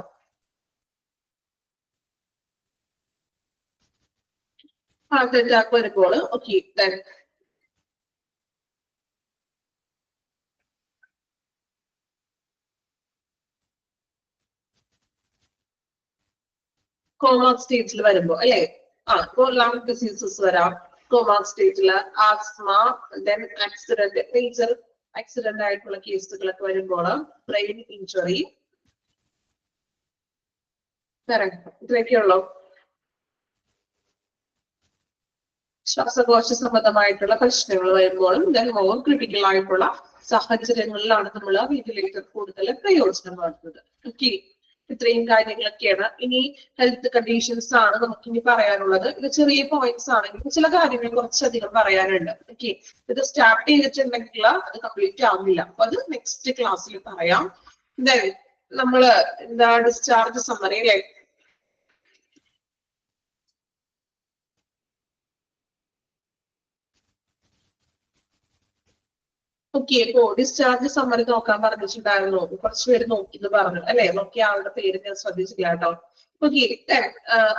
ഹാർട്ട് അറ്റാക്ക് വരുമ്പോൾ ഓക്കെ, then കോമ സ്റ്റേജിൽ വരുമ്പോ അല്ലെ? ലങ് ഡിസീസസ് വരാം കോമ സ്റ്റേജില്. Asthma, then accident, major accident ആയിട്ടുള്ള കേസുകളൊക്കെ വരുമ്പോൾ ബ്രെയിൻ ഇഞ്ചുറി, ഇത്രയൊക്കെയുള്ളൂ. ശ്വാസകോശ സംബന്ധമായിട്ടുള്ള പ്രശ്നങ്ങൾ വരുമ്പോഴും ദെൻ മോർ ക്രിട്ടിക്കൽ ആയിട്ടുള്ള സാഹചര്യങ്ങളിലാണ് നമ്മൾ വെന്റിലേറ്റർ കൂടുതൽ പ്രയോജനമാകുന്നത്. ഓക്കെ, ഇത്രയും കാര്യങ്ങളൊക്കെയാണ്. ഇനി ഹെൽത്ത് കണ്ടീഷൻസ് ആണ് നമുക്ക് ഇനി പറയാനുള്ളത്. ഇത് ചെറിയ പോയിന്റ്സ് ആണെങ്കിൽ ചില കാര്യങ്ങൾ കുറച്ചധികം പറയാനുണ്ട്. ഓക്കെ, ഇത് സ്റ്റാർട്ട് ചെയ്തിട്ടുണ്ടെങ്കിൽ അത് കംപ്ലീറ്റ് ആവുന്നില്ല. അപ്പൊ അത് നെക്സ്റ്റ് ക്ലാസ്സിൽ പറയാം. നമ്മള് എന്താ ഡിസ്ചാർജ് സമ്മറി അല്ലേ? ഓക്കെ, ഇപ്പോ ഡിസ്ചാർജ് സമ്മറി നോക്കാൻ പറഞ്ഞിട്ടുണ്ടായിരുന്നു. കുറച്ച് പേര് നോക്കിന്ന് പറഞ്ഞു അല്ലെ? നോക്കിയ ആളുടെ പേര് ഞാൻ ശ്രദ്ധിച്ചില്ല കേട്ടോ. ഓക്കെ,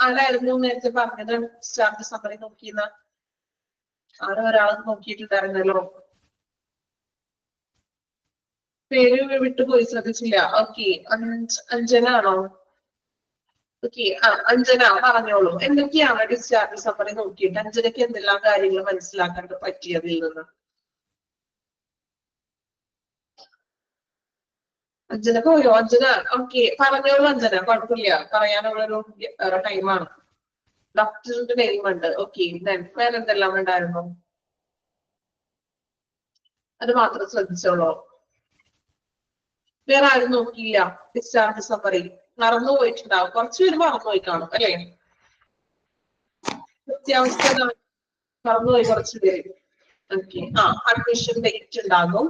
ആരായിരുന്നു നേരത്തെ പറഞ്ഞത് ഡിസ്ചാർജ് സമ്മറി നോക്കിയെന്ന്? ആരോ ഒരാൾ നോക്കിയിട്ടുണ്ടായിരുന്നല്ലോ. പേര് വിട്ടുപോയി, ശ്രദ്ധിച്ചില്ല. ഓക്കെ, അഞ്ജന ആണോ? ഓക്കെ, അഞ്ജന പറഞ്ഞോളൂ. എന്തൊക്കെയാണ് ഡിസ്ചാർജ് സമ്മറി നോക്കിയിട്ട് അഞ്ജനയ്ക്ക് എന്തെല്ലാം കാര്യങ്ങൾ മനസ്സിലാക്കാൻ പറ്റിയതിൽ നിന്ന്? അഞ്ജന പോയോ? അഞ്ജന ഓക്കെ, പറഞ്ഞോളൂ അഞ്ജന, കുഴപ്പമില്ല. പറയാനുള്ളൊരു ടൈമാണ്. ഡോക്ടറിന്റെ നെയിം ഉണ്ട്. ഓക്കെ, വേറെ എന്തെല്ലാം ഉണ്ടായിരുന്നു? അത് മാത്രം ശ്രദ്ധിച്ചോളൂ. വേറെ ആരും നോക്കിയില്ല ഡിസ്ചാർജ് സമ്മറി? മറന്നു പോയിട്ടുണ്ടാവും, കുറച്ചുപേര് മറന്നുപോയി കാണും അല്ലെ? കൃത്യാവസ്ഥ മറന്നുപോയി കുറച്ചുപേര്. ഓക്കെ, അഡ്മിഷൻ ഡേറ്റ് ഉണ്ടാകും.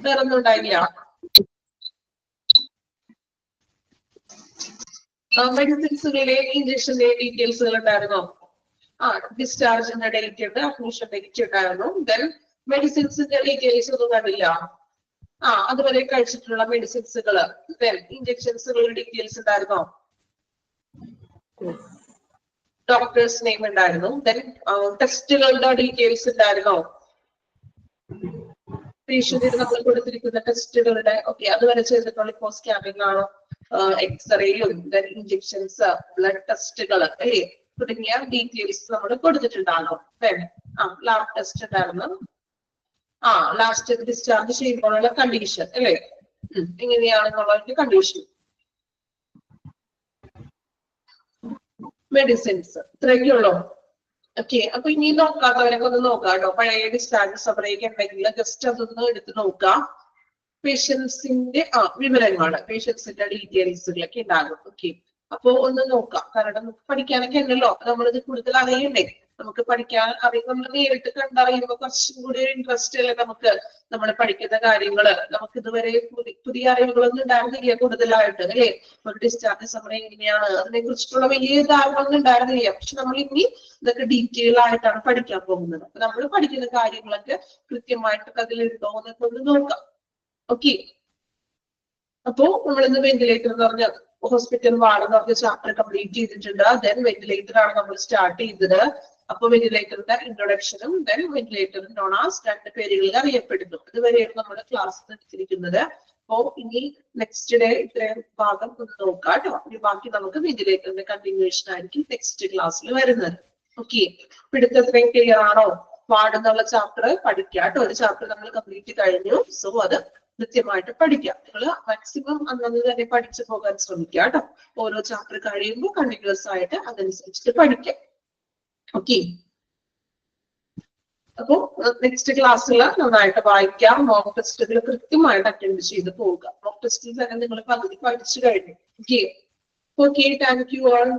വേറെ ഒന്നും ഉണ്ടായില്ല. മെഡിസിൻസുകളിലെ ഇഞ്ചക്ഷന്റെ ഡീറ്റെയിൽസുകൾ ഉണ്ടായിരുന്നോ? ഡിസ്ചാർജിന്റെ ഡേറ്റ് ഉണ്ട്, അഡ്മിഷൻ ഡേറ്റ് ഉണ്ടായിരുന്നു. മെഡിസിൻസിന്റെ ഡീറ്റെയിൽസ് ഒന്നും കണ്ടില്ല. അതുവരെ കഴിച്ചിട്ടുള്ള മെഡിസിൻസുകള്, ഇഞ്ചക്ഷൻസുകളുടെ ഡീറ്റെയിൽസ് ഉണ്ടായിരുന്നോ? ഡോക്ടേഴ്സ് നെയിം ഉണ്ടായിരുന്നു. ടെസ്റ്റുകളുടെ ഡീറ്റെയിൽസ് ഉണ്ടായിരുന്നോ? പേഷ്യന്റിന് നമ്മൾ കൊടുത്തിരിക്കുന്ന ടെസ്റ്റുകളുടെ അതുവരെ ചെയ്തിട്ടുള്ള ഇപ്പോ സ്കാനിങ് ആണോ, എക്സ്റേയും ഇഞ്ചക്ഷൻസ്, ബ്ലഡ് ടെസ്റ്റുകൾ അല്ലേ തുടങ്ങിയ ഡീറ്റെയിൽസ് നമ്മൾ കൊടുത്തിട്ടുണ്ടാണോ? ലാബ് ടെസ്റ്റ് ഉണ്ടായിരുന്നു. ലാസ്റ്റ് ഡിസ്ചാർജ് ചെയ്യുമ്പോഴുള്ള കണ്ടീഷൻ അല്ലേ? എങ്ങനെയാണെന്നുള്ള കണ്ടീഷൻ. മെഡിസിൻസ് ഇത്രയൊക്കെയുള്ളൂ. ഓക്കെ, അപ്പൊ ഇനി നോക്കാത്തവരൊക്കെ ഒന്ന് നോക്കാം കേട്ടോ. പഴയ ഡിസ്ചാർജ് സമ്മറിയൊക്കെ ഉണ്ടെങ്കിൽ ജസ്റ്റ് അതൊന്ന് എടുത്ത് നോക്കാം. പേഷ്യൻസിന്റെ വിവരങ്ങൾ, പേഷ്യൻസിന്റെ ഡീറ്റെയിൽസുകളൊക്കെ ഉണ്ടാകും. ഓക്കെ, അപ്പൊ ഒന്ന് നോക്കാം. കാരണം നമുക്ക് പഠിക്കാനൊക്കെ ഉണ്ടല്ലോ, നമ്മളിത് കൂടുതൽ അറിയണ്ടേ? നമുക്ക് പഠിക്കാൻ നമ്മൾ നേരിട്ട് കണ്ടറിയുമ്പോ കുറച്ചും കൂടി ഇൻട്രസ്റ്റ് അല്ലേ നമുക്ക് നമ്മൾ പഠിക്കുന്ന കാര്യങ്ങള്. നമുക്ക് ഇതുവരെ പുതിയ അറിവുകളൊന്നും ഉണ്ടായിരുന്നില്ല കൂടുതലായിട്ട് അല്ലേ? ഒരു ഡിസ്ചാർജ് സമ്മറി എങ്ങനെയാണ് അതിനെ കുറിച്ചിട്ടുള്ള വലിയ ധാരണകളൊന്നും ഉണ്ടായിരുന്നില്ല. പക്ഷെ നമ്മൾ ഇനി ഇതൊക്കെ ഡീറ്റെയിൽ ആയിട്ടാണ് പഠിക്കാൻ പോകുന്നത്. അപ്പൊ നമ്മൾ പഠിക്കുന്ന കാര്യങ്ങളൊക്കെ കൃത്യമായിട്ട് അതിലുണ്ടോ എന്നൊക്കെ ഒന്ന് നോക്കാം. ഓക്കെ, അപ്പോ നമ്മളിന്ന് വെന്റിലേറ്റർ എന്ന് പറഞ്ഞ ഹോസ്പിറ്റൽ വാർഡ് എന്ന് പറഞ്ഞ ചാപ്റ്റർ കംപ്ലീറ്റ് ചെയ്തിട്ടുണ്ട്. വെന്റിലേറ്റർ ആണ് നമ്മൾ സ്റ്റാർട്ട് ചെയ്തത്. അപ്പൊ വെന്റിലേറ്ററിന്റെ ഇൻട്രൊഡക്ഷനും വെന്റിലേറ്റർ നോൺ ആസ് രണ്ട് പേരുകളിൽ അറിയപ്പെടുന്നു. ഇതുവരെയാണ് നമ്മുടെ ക്ലാസ് എടുത്തിരിക്കുന്നത്. അപ്പോ ഇനി നെക്സ്റ്റ് ഡേ ഇത്രയും ഭാഗം ഒന്ന് നോക്കാം കേട്ടോ. ഇനി ബാക്കി നമുക്ക് വെന്റിലേറ്ററിന്റെ കണ്ടിന്യൂഷൻ ആയിരിക്കും നെക്സ്റ്റ് ക്ലാസ്സിൽ വരുന്നത്. ഓക്കെ, പിടുത്തത്രയും ക്ലിയർ ആണോ? വാർഡ് എന്നുള്ള ചാപ്റ്റർ പഠിക്കാം കേട്ടോ. ഒരു ചാപ്റ്റർ നമ്മൾ കംപ്ലീറ്റ് കഴിഞ്ഞു. സോ അത് കൃത്യമായിട്ട് പഠിക്കാം. നിങ്ങൾ മാക്സിമം അന്നു തന്നെ പഠിച്ചു പോകാൻ ശ്രമിക്കുക കേട്ടോ. ഓരോ ചാപ്റ്റർ കഴിയുമ്പോൾ കണ്ടിന്യൂസ് ആയിട്ട് അതനുസരിച്ചിട്ട് പഠിക്കാം. ഓക്കെ, അപ്പോ നെക്സ്റ്റ് ക്ലാസ്സിൽ നന്നായിട്ട് വായിക്കാം. മോക്ക് ടെസ്റ്റുകൾ കൃത്യമായിട്ട് അറ്റൻഡ് ചെയ്ത് പോവുക. മോക്ക് ടെസ്റ്റിൽ തന്നെ നിങ്ങൾ പകുതി പഠിച്ചു കഴിഞ്ഞു. Okay, thank you all.